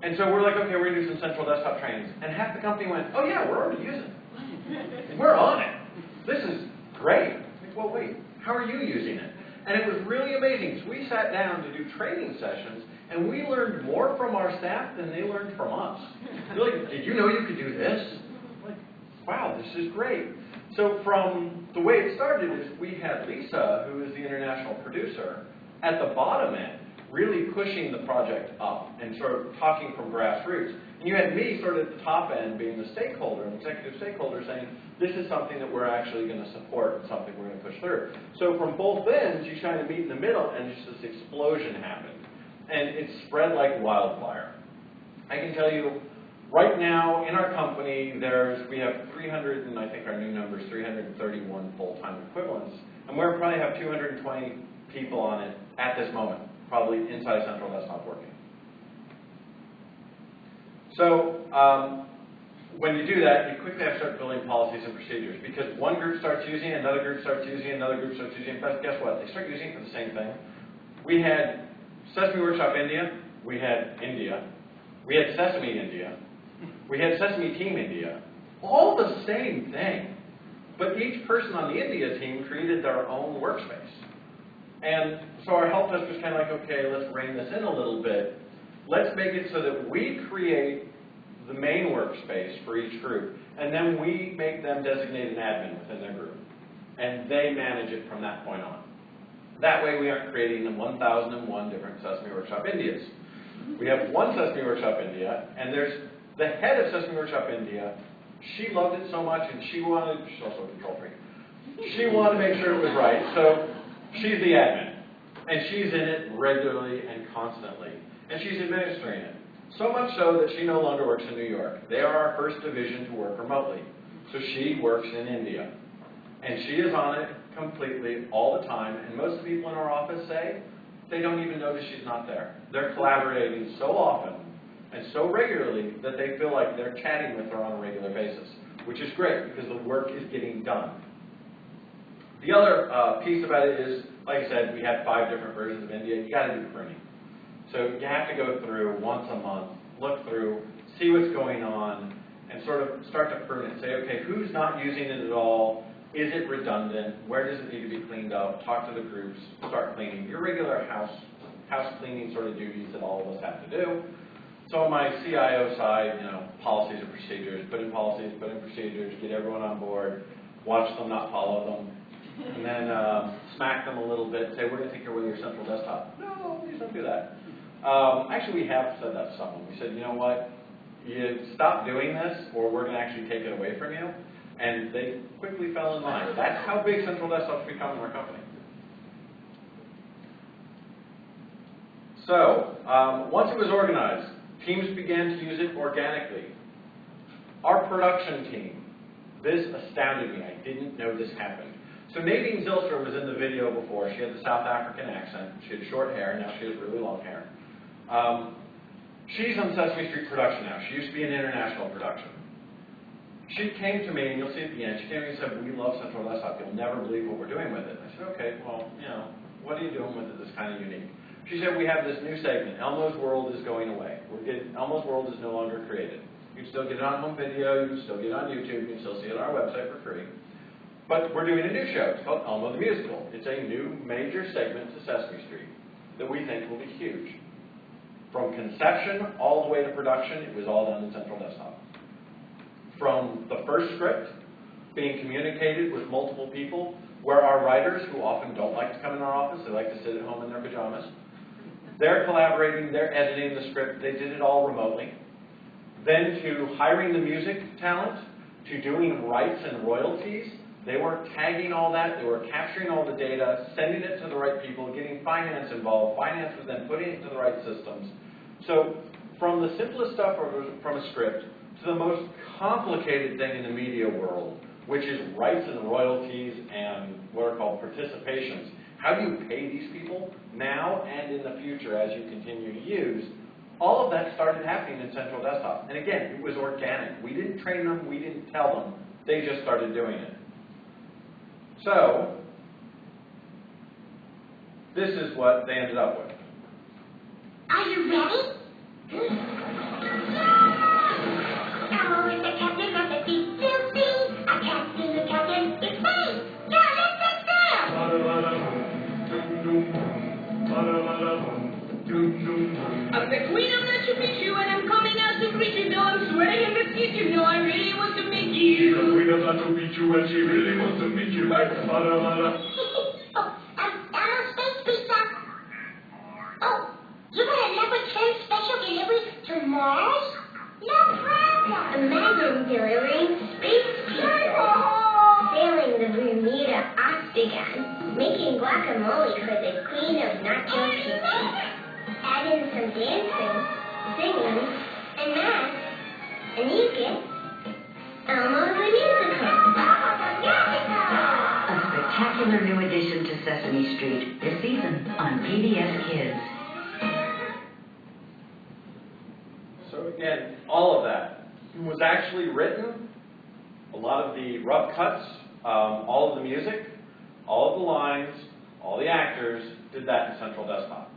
And so we're like, okay, we're going to do some central desktop trainings. And half the company went, oh yeah, we're already using it. We're on it. This is great. Like, well, wait, how are you using it? And it was really amazing. So we sat down to do training sessions, and we learned more from our staff than they learned from us. They're like, did you know you could do this? I'm like, wow, this is great. So from the way it started is we had Lisa, who is the international producer, at the bottom end, really pushing the project up and sort of talking from grassroots. And you had me sort of at the top end being the stakeholder, an executive stakeholder, saying, this is something that we're actually going to support and something we're going to push through. So from both ends, you kind of meet in the middle, and just this explosion happened. And it spread like wildfire. I can tell you, right now in our company, we have 300, and I think our new number is 331 full-time equivalents, and we probably have 220 people on it at this moment, probably inside Central Desktop working. So when you do that, you quickly have to start building policies and procedures, because one group starts using it, another group starts using it, another group starts using it, but guess what? They start using it for the same thing. We had Sesame Workshop India, we had India, we had Sesame India, we had Sesame Team India, all the same thing. But each person on the India team created their own workspace. And so our help desk was kind of like, okay, let's rein this in a little bit. Let's make it so that we create the main workspace for each group, and then we make them designate an admin within their group. And they manage it from that point on. That way we aren't creating the 1,001 different Sesame Workshop Indias. We have one Sesame Workshop India, and there's the head of Sesame Workshop India. She loved it so much, and she's also a control freak. She wanted to make sure it was right, so she's the admin. And she's in it regularly and constantly. And she's administering it. So much so that she no longer works in New York. They are our first division to work remotely. So she works in India. And she is on it completely all the time. And most of the people in our office say they don't even notice she's not there. They're collaborating so often and so regularly that they feel like they're chatting with her on a regular basis, which is great because the work is getting done. The other piece about it is, like I said, we had 5 different versions of India. You got to do pruning. So you have to go through once a month, look through, see what's going on, and sort of start to prune it. Say, okay, who's not using it at all? Is it redundant? Where does it need to be cleaned up? Talk to the groups, start cleaning. Your regular house cleaning sort of duties that all of us have to do. So on my CIO side, policies and procedures, put in policies, put in procedures, get everyone on board, watch them not follow them, and then smack them a little bit, say, we're going to take away your central desktop. No, please don't do that. Actually, we have said that to someone. We said, you know what, you stop doing this, or we're going to actually take it away from you. And they quickly fell in line. That's how big central desktop's become in our company. So, once it was organized, teams began to use it organically. Our production team, this astounded me. I didn't know this happened. So Nadine Zylstra was in the video before. She had the South African accent. She had short hair. Now she has really long hair. She's on Sesame Street production now. She used to be in international production. She came to me, and you'll see at the end, she came to me and said, we love Central Desktop. You'll never believe what we're doing with it. I said, okay, well, you know, what are you doing with it that's kind of unique? She said, we have this new segment. Elmo's World is going away. Elmo's World is no longer created. You can still get it on home video. You can still get it on YouTube. You can still see it on our website for free. But we're doing a new show. It's called Elmo the Musical. It's a new major segment to Sesame Street that we think will be huge. From conception all the way to production, it was all done in Central Desktop. From the first script being communicated with multiple people, where our writers, who often don't like to come in our office, they like to sit at home in their pajamas, they're collaborating, they're editing the script, they did it all remotely. Then to hiring the music talent, to doing rights and royalties, they were tagging all that, they were capturing all the data, sending it to the right people, getting finance involved. Finance was then putting it into the right systems. So from the simplest stuff from a script to the most complicated thing in the media world, which is rights and royalties and what are called participations. How do you pay these people now and in the future as you continue to use? All of that started happening in Central Desktop. And again, it was organic. We didn't train them, we didn't tell them. They just started doing it. So, this is what they ended up with. Are you ready? Elmo is the captain of the deep blue sea. A captain, the captain is free. Yeah, let's sail. I'm the queen of Machu Picchu and I'm coming out to greet you. Though I'm sweating in the seat, you know I really want to meet you. She's the queen of Machu Picchu and she really wants to meet you. Elmo's space pizza. Oh, you got a leopard trim special delivery to Mars? No problem. Imagine delivering space pizza. Sailing the Bermuda Octagon, making guacamole for the queen of Nacho Pizza. Add in some dancing, singing, and math, and you get Elmo the Musical. A spectacular new addition to Sesame Street this season on PBS Kids. So again, all of that was actually written. A lot of the rough cuts, all of the music, all of the lines, all the actors did that in Central Desktop.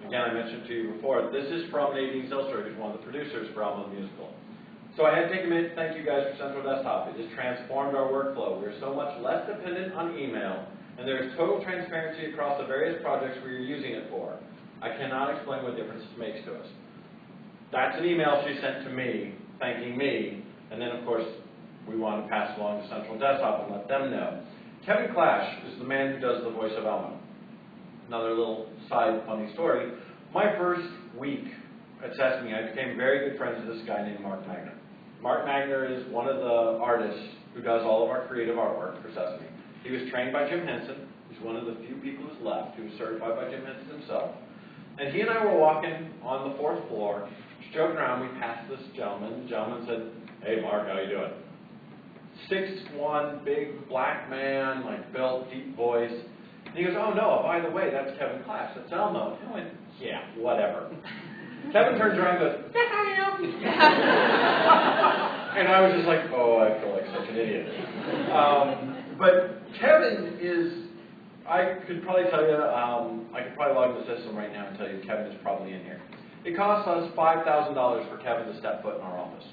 Again, I mentioned to you before, this is from Nadine Zylstra, who's one of the producers for Elmo the Musical. So I had to take a minute to thank you guys for Central Desktop. It has transformed our workflow. We're so much less dependent on email, and there is total transparency across the various projects we are using it for. I cannot explain what difference it makes to us. That's an email she sent to me, thanking me, and then of course, we want to pass along to Central Desktop and let them know. Kevin Clash is the man who does the voice of Elmo. Another little side funny story. My first week at Sesame, I became very good friends with this guy named Mark Magner. Mark Magner is one of the artists who does all of our creative artwork for Sesame. He was trained by Jim Henson. He's one of the few people who's left who was certified by Jim Henson himself. And he and I were walking on the 4th floor, just joking around. We passed this gentleman. The gentleman said, "Hey, Mark, how you doing?" 6'1", big black man, like built, deep voice. And he goes, "Oh no, by the way, that's Kevin Clash, that's Elmo." And I went, "Yeah, whatever." Kevin turns around and goes, "That's how you know." And I was just like, oh, I feel like such an idiot. But Kevin is, I could probably tell you, I could probably log the system right now and tell you Kevin is probably in here. It costs us $5,000 for Kevin to step foot in our office.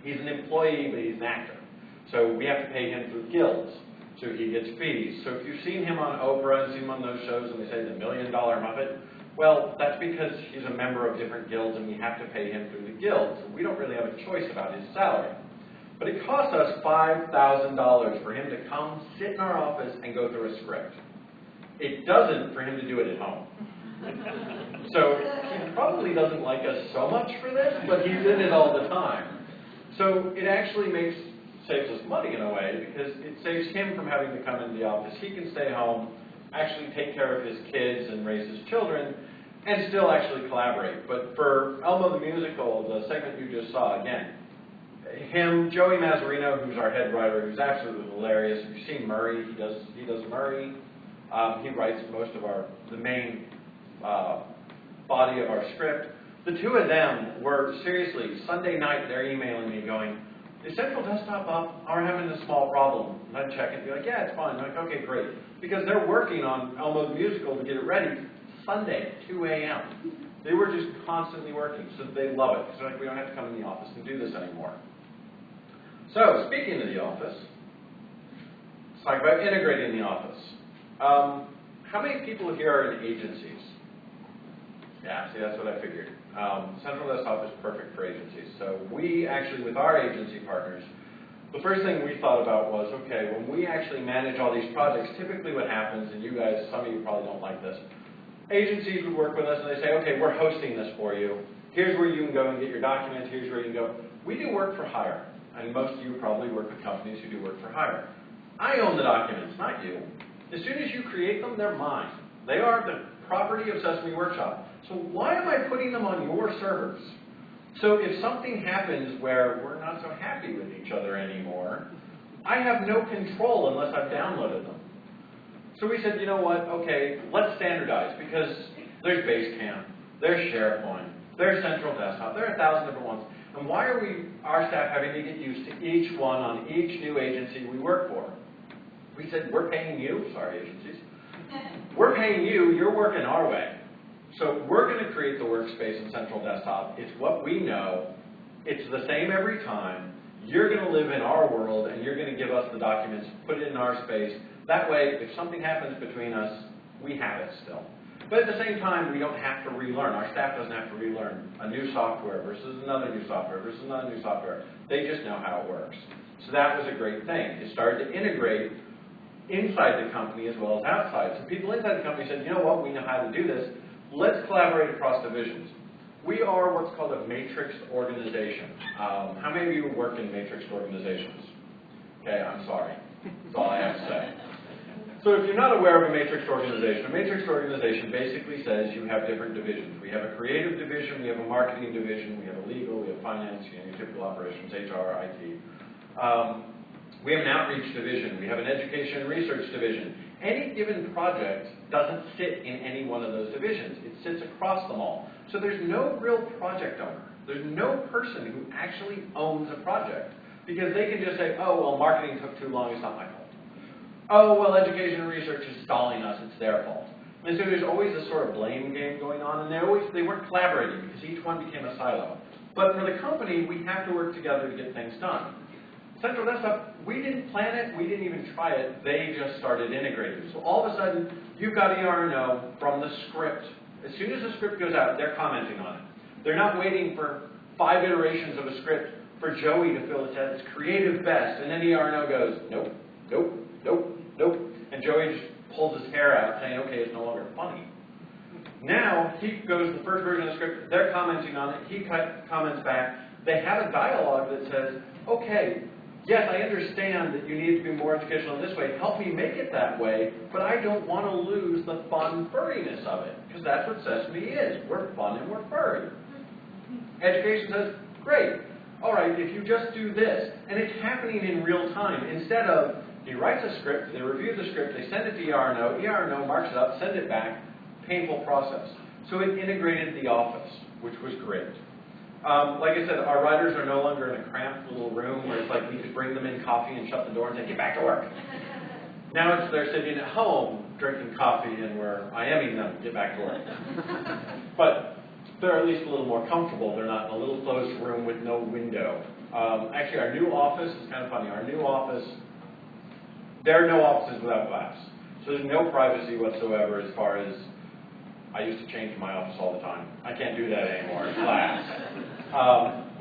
He's an employee, but he's an actor. So we have to pay him through guilds. So he gets fees. So if you've seen him on Oprah and seen him on those shows and they say the $1 Million Muppet, well, that's because he's a member of different guilds and we have to pay him through the guilds. So we don't really have a choice about his salary. But it costs us $5,000 for him to come, sit in our office, and go through a script. It doesn't for him to do it at home. So he probably doesn't like us so much for this, but he's in it all the time. So it actually saves us money in a way, because it saves him from having to come into the office. He can stay home, actually take care of his kids and raise his children, and still actually collaborate. But for Elmo the Musical, the segment you just saw, again, him, Joey Mazzarino, who's our head writer, who's absolutely hilarious. If you've seen Murray, he does Murray. He writes most of the main body of our script. The two of them were, seriously, Sunday night, they're emailing me going, is Central Desktop up? We're having a small problem. And I'd check it and be like, yeah, it's fine. I'm like, okay, great. Because they're working on Elmo the Musical to get it ready Sunday, 2 a.m. They were just constantly working, so they love it. It's like, we don't have to come in the office and do this anymore. So, speaking of the office, let's talk about integrating the office. How many people here are in agencies? Yeah, see, that's what I figured. Central Desktop is perfect for agencies. So we actually, with our agency partners, the first thing we thought about was, okay, when we actually manage all these projects, typically what happens, and you guys, some of you probably don't like this, agencies would work with us and they say, okay, we're hosting this for you. Here's where you can go and get your documents. Here's where you can go. We do work for hire, and most of you probably work with companies who do work for hire. I own the documents, not you. As soon as you create them, they're mine. They are the property of Sesame Workshop. So why am I putting them on your servers? So if something happens where we're not so happy with each other anymore, I have no control unless I've downloaded them. So we said, you know what, okay, let's standardize, because there's Basecamp, there's SharePoint, there's Central Desktop, there are 1,000 different ones. And why are our staff having to get used to each one on each new agency we work for? We said, we're paying you, sorry agencies, we're paying you, you're working our way. So we're going to create the workspace in Central Desktop. It's what we know. It's the same every time. You're going to live in our world, and you're going to give us the documents, put it in our space. That way, if something happens between us, we have it still. But at the same time, we don't have to relearn. Our staff doesn't have to relearn a new software versus another new software versus another new software. They just know how it works. So that was a great thing. It started to integrate inside the company as well as outside. So people inside the company said, you know what, we know how to do this. Let's collaborate across divisions. We are what's called a matrixed organization. How many of you work in matrixed organizations? Okay, I'm sorry. That's all I have to say. So if you're not aware of a matrixed organization basically says you have different divisions. We have a creative division, we have a marketing division, we have a legal, we have finance, you know, your typical operations, HR, IT. We have an outreach division, we have an education and research division. Any given project doesn't sit in any one of those divisions. It sits across them all. So there's no real project owner. There's no person who actually owns a project, because they can just say, oh, well, marketing took too long, it's not my fault. Oh, well, education and research is stalling us, it's their fault. And so there's always this sort of blame game going on, and they weren't collaborating because each one became a silo. But for the company, we have to work together to get things done. Central Desktop, we didn't plan it, we didn't even try it, they just started integrating. So all of a sudden, you've got ER&O from the script. As soon as the script goes out, they're commenting on it. They're not waiting for 5 iterations of a script for Joey to feel it's at its creative best, and then ER&O goes, nope, nope, nope, nope, and Joey just pulls his hair out saying, okay, it's no longer funny. Now, he goes to the first version of the script, they're commenting on it, he comments back, they have a dialogue that says, okay, yes, I understand that you need to be more educational in this way. Help me make it that way, but I don't want to lose the fun furriness of it, because that's what Sesame is. We're fun and we're furry. Education says, great. All right, if you just do this, and it's happening in real time, instead of he writes a script, they review the script, they send it to ER&O marks it up, send it back, painful process. So it integrated the office, which was great. Like I said, our writers are no longer in a cramped little room where it's like we could bring them in coffee and shut the door and say, get back to work. Now they're sitting at home drinking coffee and we're IMing them, get back to work. But they're at least a little more comfortable. They're not in a little closed room with no window. Actually, our new office is kind of funny. Our new office, there are no offices without glass. So there's no privacy whatsoever as far as, I used to change my office all the time. I can't do that anymore. It's glass.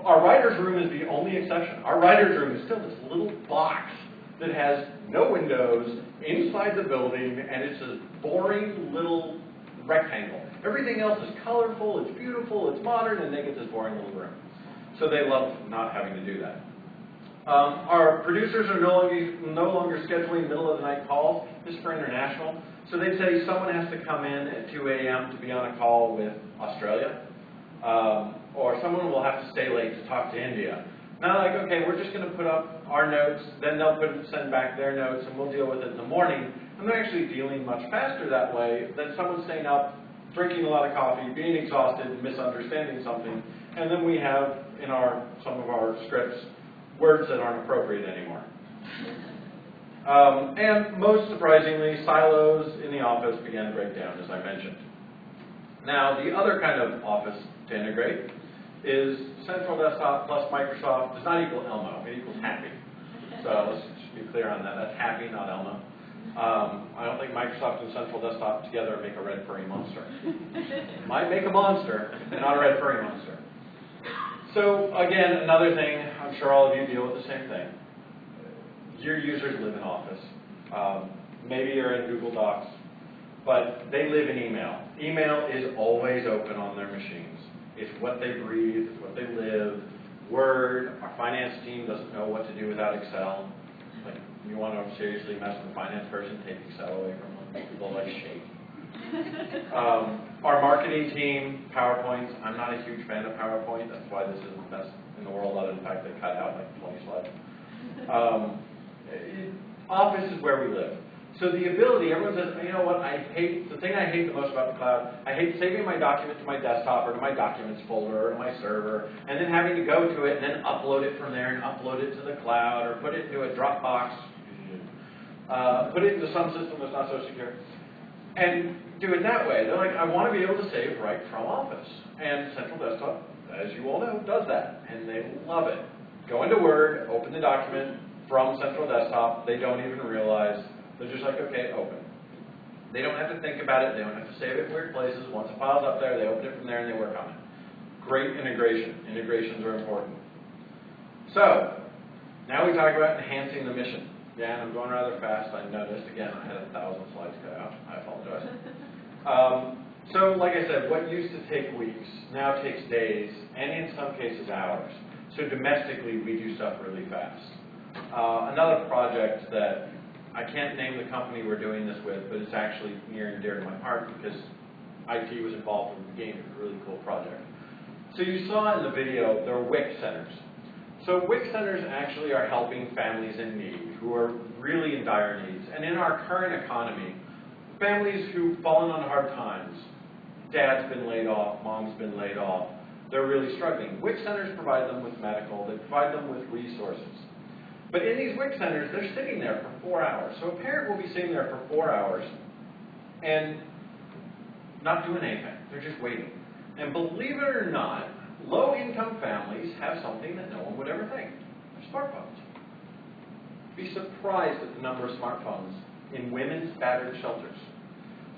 Our writer's room is the only exception. Our writer's room is still this little box that has no windows inside the building, and it's a boring little rectangle. Everything else is colorful, it's beautiful, it's modern, and they get this boring little room. So they love not having to do that. Our producers are no longer scheduling middle-of-the-night calls. This is for international. So they'd say someone has to come in at 2 a.m. to be on a call with Australia, or someone will have to stay late to talk to India. Not like, okay, we're just going to put up our notes, then they'll send back their notes, and we'll deal with it in the morning. And they're actually dealing much faster that way than someone staying up, drinking a lot of coffee, being exhausted, and misunderstanding something. And then we have in some of our scripts words that aren't appropriate anymore. And most surprisingly, silos in the office began to break down, as I mentioned. Now, the other kind of office to integrate is Central Desktop plus Microsoft does not equal Elmo. It equals happy. So let's just be clear on that. That's happy, not Elmo. I don't think Microsoft and Central Desktop together make a red furry monster. Might make a monster, not a red furry monster. So again, another thing, I'm sure all of you deal with the same thing. Your users live in Office. Maybe you're in Google Docs, but they live in email. Email is always open on their machines. It's what they breathe, it's what they live. Word, our finance team doesn't know what to do without Excel. Like, you want to seriously mess with a finance person, take Excel away from them. People like shake. Our marketing team, PowerPoints. I'm not a huge fan of PowerPoint. That's why this isn't the best in the world. Other than the fact they cut out like 20 slides. Office is where we live. So the ability, everyone says, you know what, the thing I hate the most about the cloud, I hate saving my document to my desktop or to my documents folder or to my server, and then having to go to it and then upload it from there and upload it to the cloud or put it into a Dropbox, put it into some system that's not so secure, and do it that way. They're like, I want to be able to save right from Office. And Central Desktop, as you all know, does that, and they love it. Go into Word, open the document from Central Desktop. They don't even realize. They're just like, okay, open. They don't have to think about it. They don't have to save it in weird places. Once the file's up there, they open it from there and they work on it. Great integration. Integrations are important. So, now we talk about enhancing the mission. Yeah, and I'm going rather fast. I noticed. Again, I had 1,000 slides cut out. I apologize. So, like I said, what used to take weeks now takes days, and in some cases hours. So domestically, we do stuff really fast. Another project that I can't name the company we're doing this with, but it's actually near and dear to my heart because IT was involved from the beginning. It was a really cool project. So you saw in the video, there are WIC centers. So WIC centers actually are helping families in need who are really in dire needs. And in our current economy, families who've fallen on hard times, dad's been laid off, mom's been laid off, they're really struggling. WIC centers provide them with medical, they provide them with resources. But in these WIC centers, they're sitting there for 4 hours. So a parent will be sitting there for 4 hours and not doing anything. They're just waiting. And believe it or not, low-income families have something that no one would ever think. They're smartphones. Be surprised at the number of smartphones in women's battered shelters.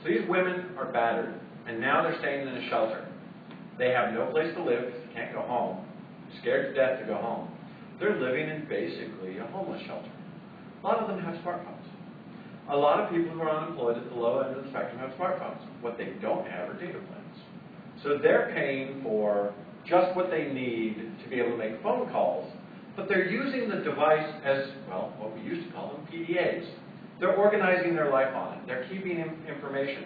So these women are battered, and now they're staying in a shelter. They have no place to live because they can't go home. They're scared to death to go home. They're living in basically a homeless shelter. A lot of them have smartphones. A lot of people who are unemployed at the low end of the spectrum have smartphones. What they don't have are data plans. So they're paying for just what they need to be able to make phone calls, but they're using the device as, well, what we used to call them PDAs. They're organizing their life on it. They're keeping information.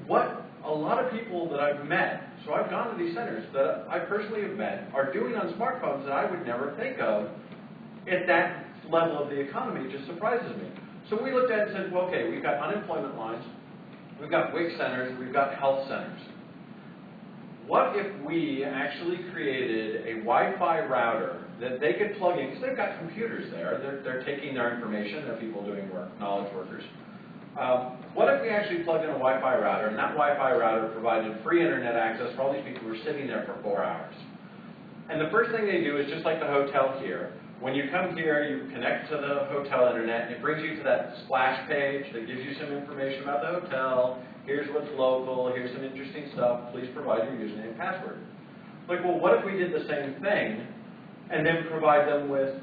What a lot of people that I've met, so I've gone to these centers that I personally have met, are doing on smartphones that I would never think of at that level of the economy. It just surprises me. So we looked at it and said, well, okay, we've got unemployment lines, we've got WIC centers, we've got health centers. What if we actually created a Wi-Fi router that they could plug in, because they've got computers there, they're taking their information, they're people doing work, knowledge workers. What if we actually plugged in a Wi-Fi router, and that Wi-Fi router provided free internet access for all these people who are sitting there for 4 hours? And the first thing they do is just like the hotel here. When you come here, you connect to the hotel internet, and it brings you to that splash page that gives you some information about the hotel. Here's what's local, here's some interesting stuff, please provide your username and password. Like, well, what if we did the same thing and then provide them with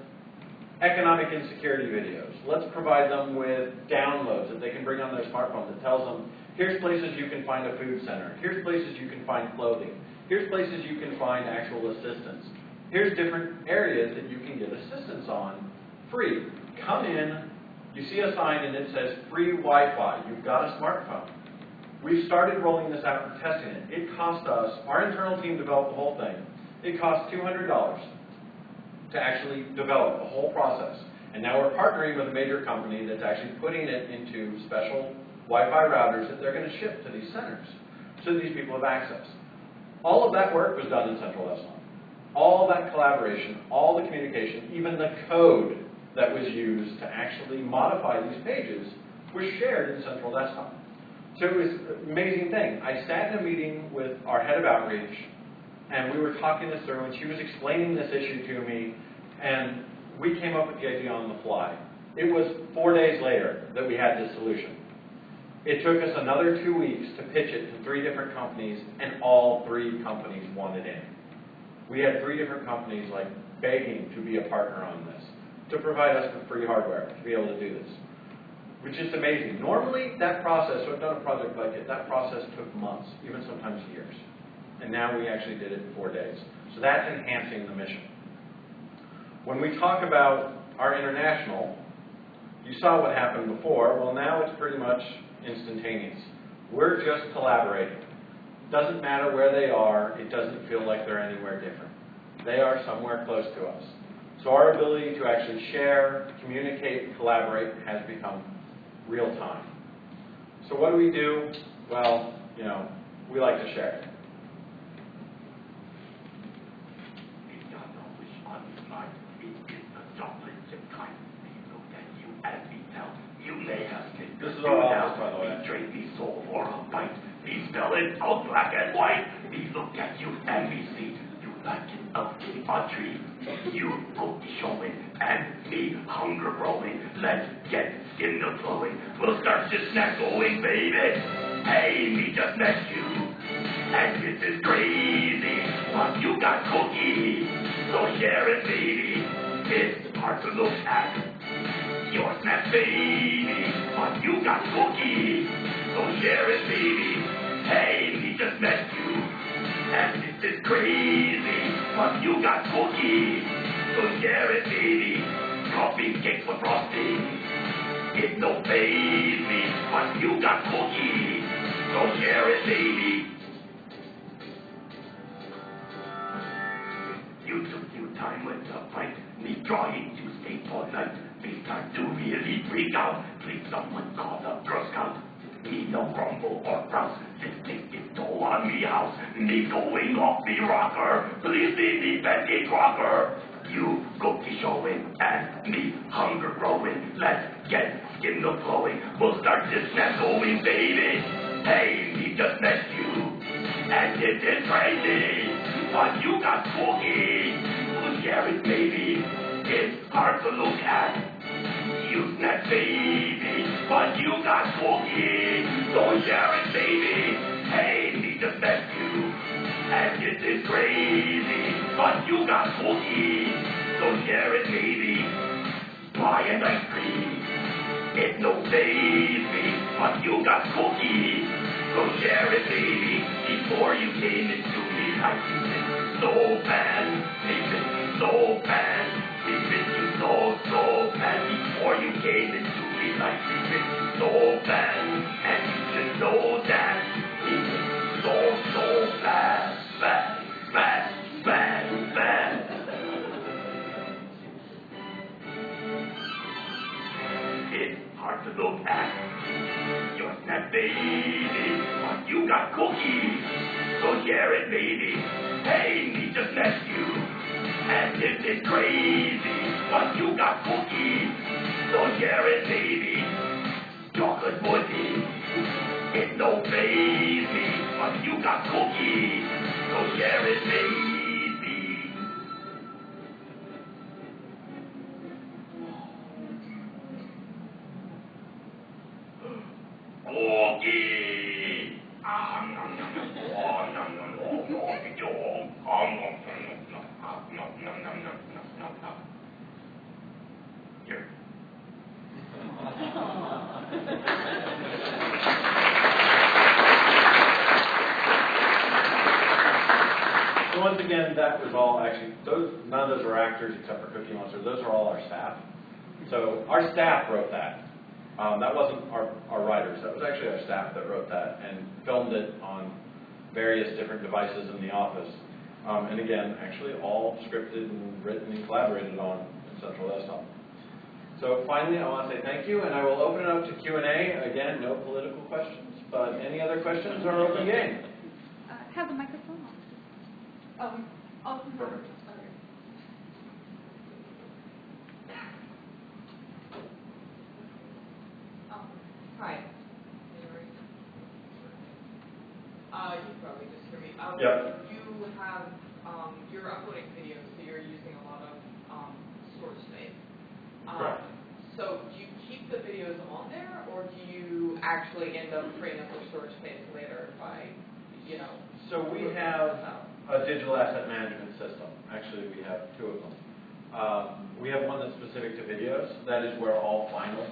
economic insecurity videos? Let's provide them with downloads that they can bring on their smartphone that tells them, here's places you can find a food center, here's places you can find clothing, here's places you can find actual assistance, here's different areas that you can get assistance on free. Come in, you see a sign and it says free Wi-Fi, you've got a smartphone. We've started rolling this out and testing it. It cost us, our internal team developed the whole thing, it cost $200. to actually develop a whole process. And now we're partnering with a major company that's actually putting it into special Wi-Fi routers that they're going to ship to these centers so that these people have access. All of that work was done in Central Desktop. All of that collaboration, all the communication, even the code that was used to actually modify these pages was shared in Central Desktop. So it was an amazing thing. I sat in a meeting with our head of outreach, and we were talking this through, and she was explaining this issue to me, and we came up with the idea on the fly. It was 4 days later that we had this solution. It took us another 2 weeks to pitch it to 3 different companies, and all 3 companies wanted in. We had 3 different companies like begging to be a partner on this, to provide us with free hardware to be able to do this, which is amazing. Normally, that process, so I've done a project like it, that process took months, even sometimes years. And now we actually did it in 4 days. So that's enhancing the mission. When we talk about our international, you saw what happened before. Well, now it's pretty much instantaneous. We're just collaborating. Doesn't matter where they are, it doesn't feel like they're anywhere different. They are somewhere close to us. So our ability to actually share, communicate, and collaborate has become real time. So what do we do? Well, we like to share. This is our office, by the way. Trade me soul for a bite. We spell it out black and white. We look at you and we see you like an elky a tree. You cookie showing and me hunger growing. Let's get skin the flowing. We'll start this snack going, baby. Hey, me just met you. And this is crazy. But you got cookie. So share it, baby. It's hard to look at. Your snap, baby, but you got cookie, so share it, baby. Hey, we just met you, and this is crazy, but you got cookie, so share it, baby. Coffee cakes with frosting, it don't faze me, but you got cookie, so share it, baby. You took your time with the fight, me trying to stay polite. We start to really freak out. Please someone call the Girl Scout. Me no grumble or grouse. This thing is toll on me house. Me going off me rocker. Please leave me Betty Crocker. You cookie showing and me hunger growing. Let's get skin the flowing. We'll start this snack going, baby. Hey, me just met you. And it is crazy. But you got cookie. We'll share it, baby. It's hard to look at. You snack, baby, but you got cookie. So share it, baby. Hey, me just met you. And it is crazy, but you got cookie. So share it, baby. Pie and ice cream. It no faze me, but you got cookie. So share it, baby. Before you came into me, I see it so bad. Make it so bad. We miss you so bad. Before you came into me, like we miss you so bad. And you should know that. We miss you so bad. Bad. It's hard to look at. You're snack, baby, but you got cookies. So share it, baby. Hey, me just met you. And this is crazy, but you got cookies, so share it, baby. Chocolate pudding, it no faze me, but you got cookies, so share it, baby. Cookie! Here. So once again, that was all actually, none of those were actors except for Cookie Monster. Those are all our staff. So our staff wrote that. That wasn't our writers. That was actually our staff that wrote that and filmed it on various different devices in the office. And again, actually all scripted and written and collaborated on in Central Desktop. So finally, I want to say thank you, and I will open it up to Q&A. Again, no political questions, but any other questions are open game. Have the microphone on. Oh, Perfect. Hi. You can probably just hear me. Yeah. You have, you're uploading videos, so you're using a lot of storage space. Correct. So do you keep the videos on there, or do you actually end up freeing up the storage space later by, you know? So we have a digital asset management system. Actually, we have two of them. We have one that's specific to videos. That is where all finals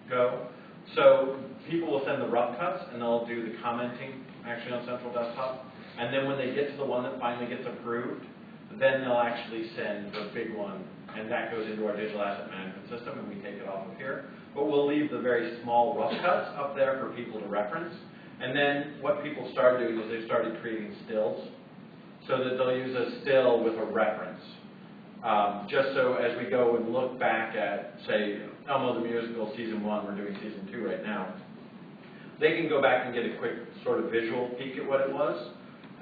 go. So people will send the rough cuts, and they'll do the commenting actually on Central Desktop. And then when they get to the one that finally gets approved, then they'll actually send the big one, and that goes into our digital asset management system, and we take it off of here. But we'll leave the very small rough cuts up there for people to reference. And then what people started doing is they started creating stills, so that they'll use a still with a reference. Just so as we go and look back at, say, Elmo the Musical Season 1, we're doing Season 2 right now, they can go back and get a quick sort of visual peek at what it was.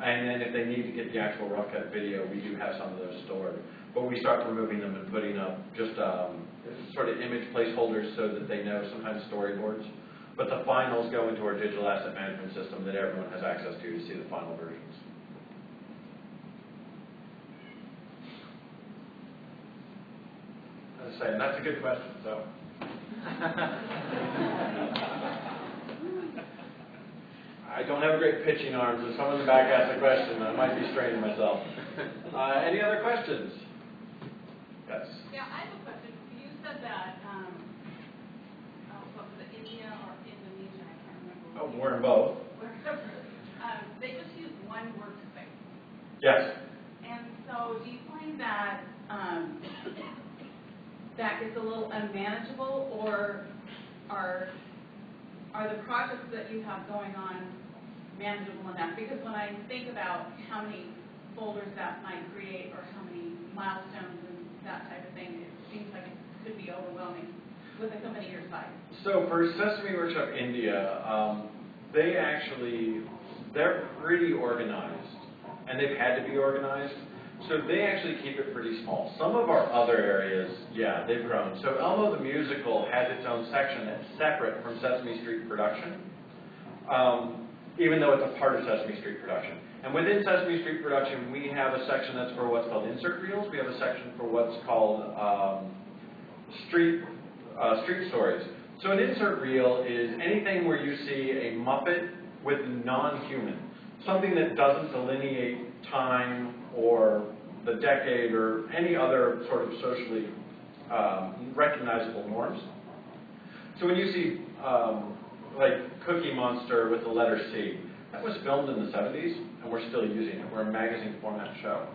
And then if they need to get the actual rough cut video, we do have some of those stored. But we start removing them and putting up just sort of image placeholders so that they know, sometimes storyboards. But the finals go into our digital asset management system that everyone has access to see the final versions. As I say, and that's a good question, so. I don't have great pitching arms. If someone in the back asks a question, I might be straining myself. Any other questions? Yes. Yeah, I have a question. You said that, what was it, India or Indonesia? I can't remember. Oh, we're in both. They just use one workspace. Yes. And so do you find that that gets a little unmanageable, or are the projects that you have going on manageable enough? Because when I think about how many folders that might create or how many milestones and that type of thing, it seems like it could be overwhelming with a company your size. So for Sesame Workshop India, they're pretty organized, and they've had to be organized. So they actually keep it pretty small. Some of our other areas, yeah, they've grown. So Elmo the Musical has its own section that's separate from Sesame Street production, even though it's a part of Sesame Street production. And within Sesame Street production, we have a section that's for what's called insert reels. We have a section for what's called street stories. So an insert reel is anything where you see a Muppet with non-human, something that doesn't delineate time or the decade or any other sort of socially recognizable norms. So when you see like Cookie Monster with the letter C, that was filmed in the 70s, and we're still using it. We're a magazine format show.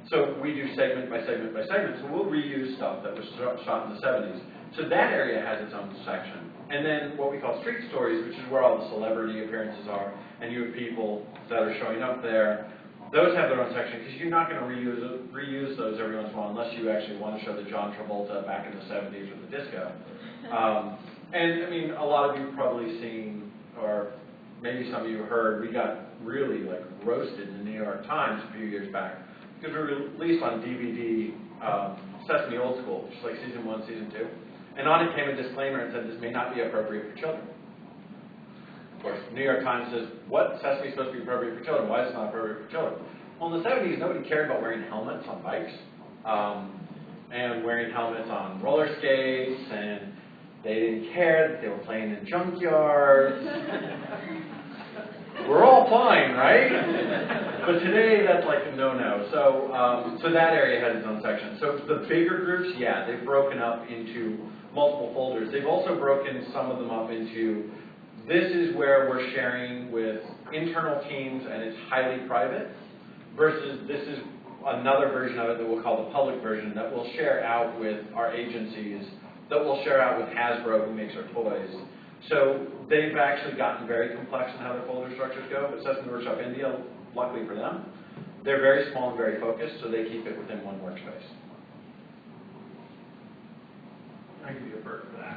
So we do segment by segment by segment, so we'll reuse stuff that was shot in the 70s. So that area has its own section. And then what we call street stories, which is where all the celebrity appearances are, and you have people that are showing up there. Those have their own section, because you're not going to reuse those every once in a while unless you actually want to show the John Travolta back in the 70s with the disco. And I mean, a lot of you have probably seen, or maybe some of you heard, we got really like roasted in the New York Times a few years back because we released on DVD Sesame Old School, which is like Season 1, Season 2. And on it came a disclaimer and said this may not be appropriate for children. Of course, New York Times says, what? Sesame is supposed to be appropriate for children. Why is it not appropriate for children? Well, in the 70s, nobody cared about wearing helmets on bikes and wearing helmets on roller skates, and they didn't care that they were playing in junkyards. We're all fine, right? But today, that's like a no-no. So that area has its own section. So the bigger groups, yeah, they've broken up into multiple folders. They've also broken some of them up into, this is where we're sharing with internal teams and it's highly private, versus this is another version of it that we'll call the public version that we'll share out with our agencies, that we'll share out with Hasbro, who makes our toys. So they've actually gotten very complex in how their folder structures go, but Sesame Workshop India, luckily for them, They're very small and very focused, so they keep it within one workspace. I'll give you a bird for that.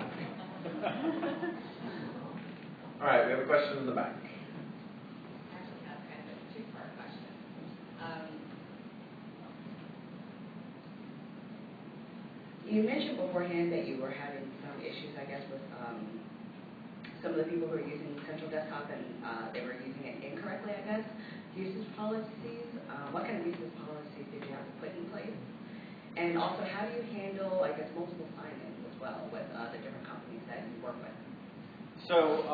All right, we have a question in the back. Actually, that's kind of a two-part question. You mentioned beforehand that you were having some issues, I guess, with some of the people who are using Central Desktop and they were using it incorrectly, I guess. Usage policies, what kind of usage policies did you have to put in place? And also, how do you handle, I guess, multiple sign-ins as well with the different companies that you work with? So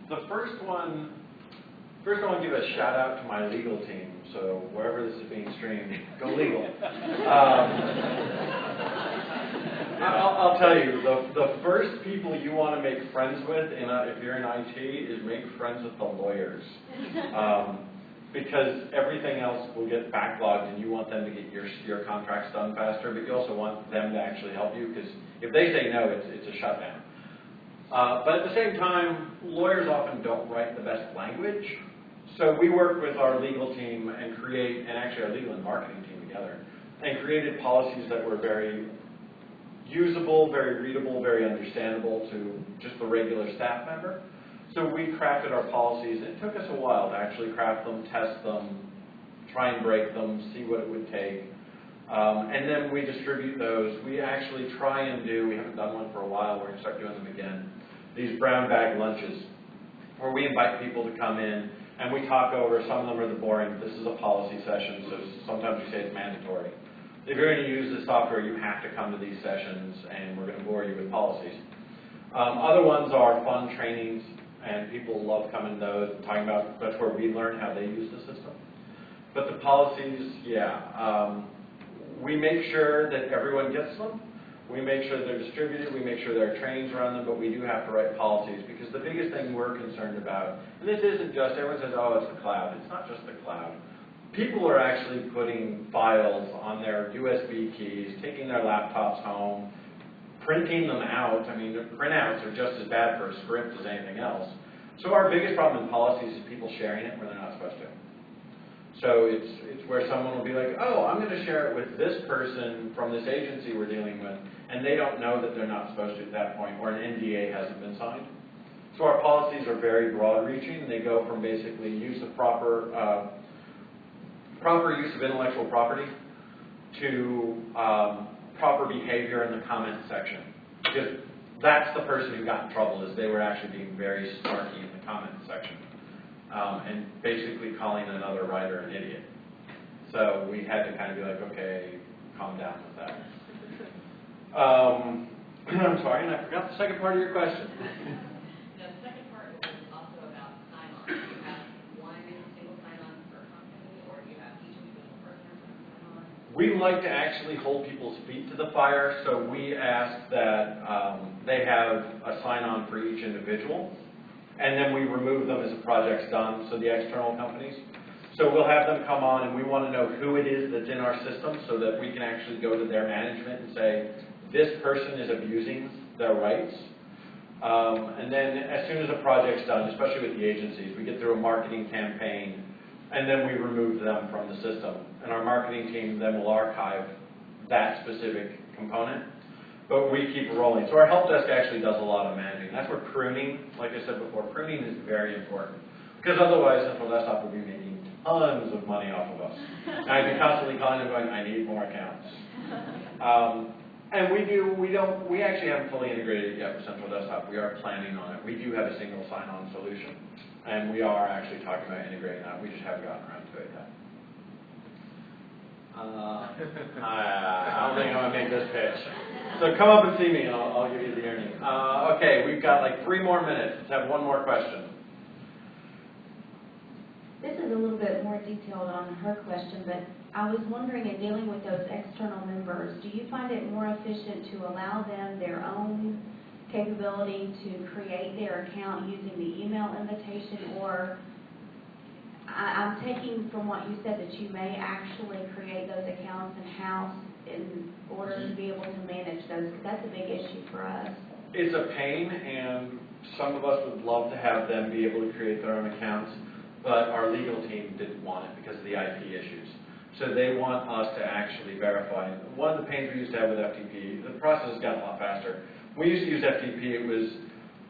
the first one, I want to give a shout out to my legal team. So wherever this is being streamed, go legal. I'll tell you, the first people you want to make friends with, if you're in IT, is make friends with the lawyers. Because everything else will get backlogged and you want them to get your contracts done faster, but you also want them to actually help you, because if they say no, it's a shutdown. But at the same time, lawyers often don't write the best language. So we work with our legal team and actually our legal and marketing team together, and created policies that were very usable, very readable, very understandable to just the regular staff member. So we crafted our policies. It took us a while to actually craft them, test them, try and break them, see what it would take. And then we distribute those. We actually try and we haven't done one for a while, we're going to start doing them again, these brown bag lunches, where we invite people to come in and we talk over. Some of them are the boring, this is a policy session, so sometimes we say it's mandatory. If you're going to use this software, you have to come to these sessions, and we're going to bore you with policies. Other ones are fun trainings, and people love coming to those, talking about, that's where we learn how they use the system. But the policies, we make sure that everyone gets them. We make sure they're distributed. We make sure there are trainings around them, but we do have to write policies, because the biggest thing we're concerned about, and this isn't just, everyone says, oh, it's the cloud. It's not just the cloud. People are actually putting files on their USB keys, taking their laptops home, printing them out. I mean, the printouts are just as bad for a script as anything else. So our biggest problem in policies is people sharing it where they're not supposed to. So it's where someone will be like, oh, I'm going to share it with this person from this agency we're dealing with, and they don't know that they're not supposed to at that point, or an NDA hasn't been signed. So our policies are very broad-reaching. They go from basically use of proper use of intellectual property to proper behavior in the comment section. Because that's the person who got in trouble, is they were actually being very snarky in the comment section. And basically calling another writer an idiot. So we had to kind of be like, okay, calm down with that. I'm sorry, and I forgot the second part of your question. The second part was also about sign-on. Do you have one single sign-on per company, or do you have each individual person sign-on? We like to actually hold people's feet to the fire, so we ask that they have a sign-on for each individual. And then we remove them as the project's done, so the external companies. So we'll have them come on, and we want to know who it is that's in our system, so that we can actually go to their management and say, this person is abusing their rights. And then as soon as a project's done, especially with the agencies, we get through a marketing campaign, and then we remove them from the system. And our marketing team then will archive that specific component. But we keep rolling. So our help desk actually does a lot of managing. That's where pruning, like I said before, pruning is very important. Because otherwise, Central Desktop would be making tons of money off of us. And I'd be constantly calling them going, I need more accounts. And we actually haven't fully integrated it yet with Central Desktop. We are planning on it. We do have a single sign-on solution. And we are actually talking about integrating that. We just haven't gotten around to it yet. I don't think I'm going to make this pitch. So come up and see me, and I'll give you the earnings. Okay, we've got like 3 more minutes. Let's have one more question. This is a little bit more detailed on her question, but I was wondering, in dealing with those external members, do you find it more efficient to allow them their own capability to create their account using the email invitation, or I'm taking from what you said that you may actually create those accounts in-house in order to be able to manage those, because that's a big issue for us. It's a pain, and some of us would love to have them be able to create their own accounts. but our legal team didn't want it because of the IP issues. So they want us to actually verify. One of the pains we used to have with FTP, the process has gotten a lot faster. We used to use FTP, it was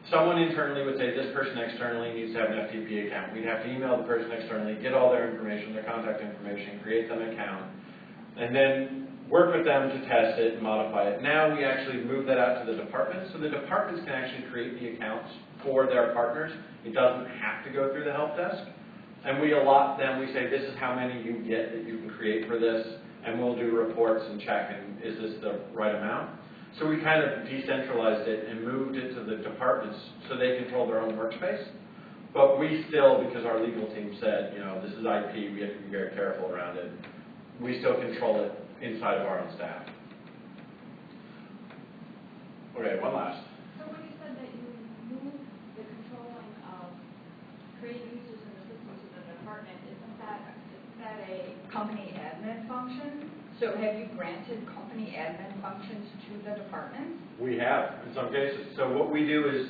someone internally would say this person externally needs to have an FTP account. We'd have to email the person externally, get all their information, their contact information, create them an account, and then work with them to test it and modify it. Now we actually move that out to the departments, so the departments can actually create the accounts for their partners. It doesn't have to go through the help desk. And we allot them, we say this is how many you get that you can create for this, and we'll do reports and check, and is this the right amount? So we kind of decentralized it and moved it to the departments so they control their own workspace. But we still, because our legal team said, you know, this is IP, we have to be very careful around it, we still control it inside of our own staff. Okay, one last. So when you said that you moved the controlling of creating users in the system to the department, is that a company admin function? So have you granted company admin functions to the departments? We have, in some cases. So what we do is,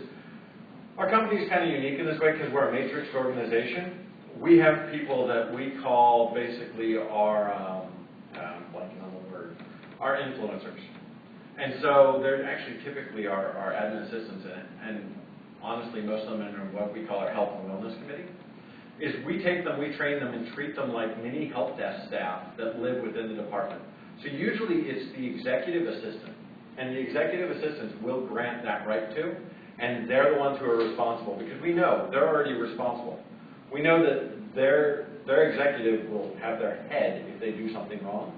our company is kind of unique in this way because we're a matrix organization. We have people that we call basically our, blanking on the word, our influencers. And so they're actually typically our admin assistants in it. And honestly, most of them are what we call our health and wellness committee. Is we take them, we train them, and treat them like mini help desk staff that live within the department. So usually it's the executive assistant, and the executive assistants will grant that right to, and they're the ones who are responsible, because we know they're already responsible. We know that their executive will have their head if they do something wrong.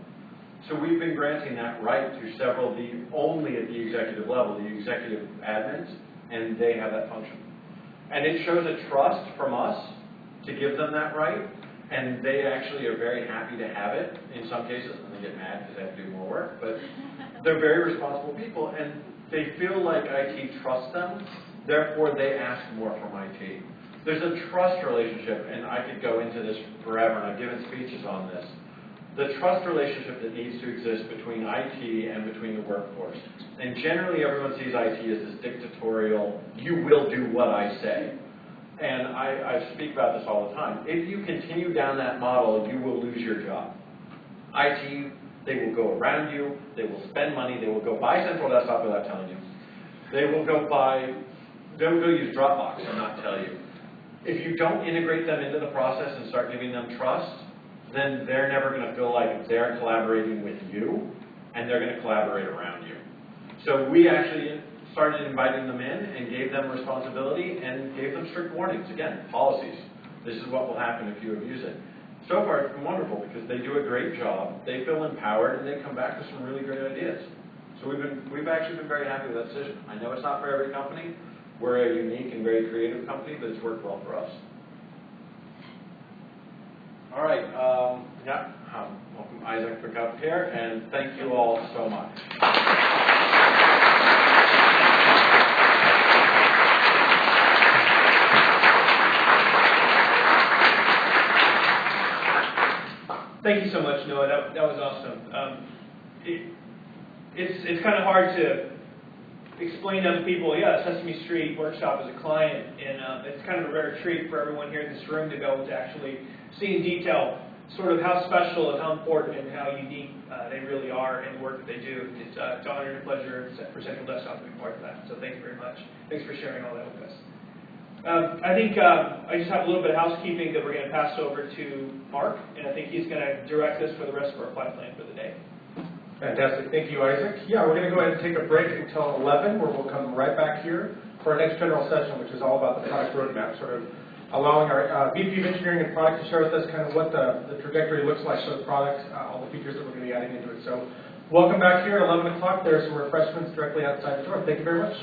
So we've been granting that right to several, only at the executive level, the executive admins, and they have that function. And it shows a trust from us to give them that right, and they actually are very happy to have it in some cases, and they get mad because they have to do more work, but they're very responsible people, and they feel like IT trusts them, therefore they ask more from IT. There's a trust relationship, and I could go into this forever, and I've given speeches on this. The trust relationship that needs to exist between IT and between the workforce. And generally everyone sees IT as this dictatorial, you will do what I say. And I speak about this all the time. If you continue down that model, you will lose your job. IT, they will go around you, they will spend money, they will go buy Central Desktop without telling you. They will go use Dropbox and not tell you. If you don't integrate them into the process and start giving them trust, then they're never going to feel like they're collaborating with you, and they're going to collaborate around you. So we actually started inviting them in and gave them responsibility and gave them strict warnings. Again, policies. This is what will happen if you abuse it. So far, it's been wonderful because they do a great job. They feel empowered, and they come back with some really great ideas. So we've actually been very happy with that decision. I know it's not for every company. We're a unique and very creative company, but it's worked well for us. All right. Welcome Isaac back up here, and thank you all so much. Thank you so much, Noah. That was awesome. It's kind of hard to explain to other people, yeah, Sesame Street Workshop is a client, and it's kind of a rare treat for everyone here in this room to be able to actually see in detail sort of how special and how important and how unique they really are in the work that they do. It's an honor and a pleasure for Central Desktop to be part of that, so thank you very much. Thanks for sharing all that with us. I think I just have a little bit of housekeeping that we're going to pass over to Mark, and I think he's going to direct us for the rest of our flight plan for the day. Fantastic. Thank you, Isaac. Yeah, we're going to go ahead and take a break until 11, where we'll come right back here for our next general session, which is all about the product roadmap, sort of allowing our VP of Engineering and Product to share with us kind of what the trajectory looks like for the product, all the features that we're going to be adding into it. So welcome back here at 11 o'clock. There are some refreshments directly outside the door. Thank you very much.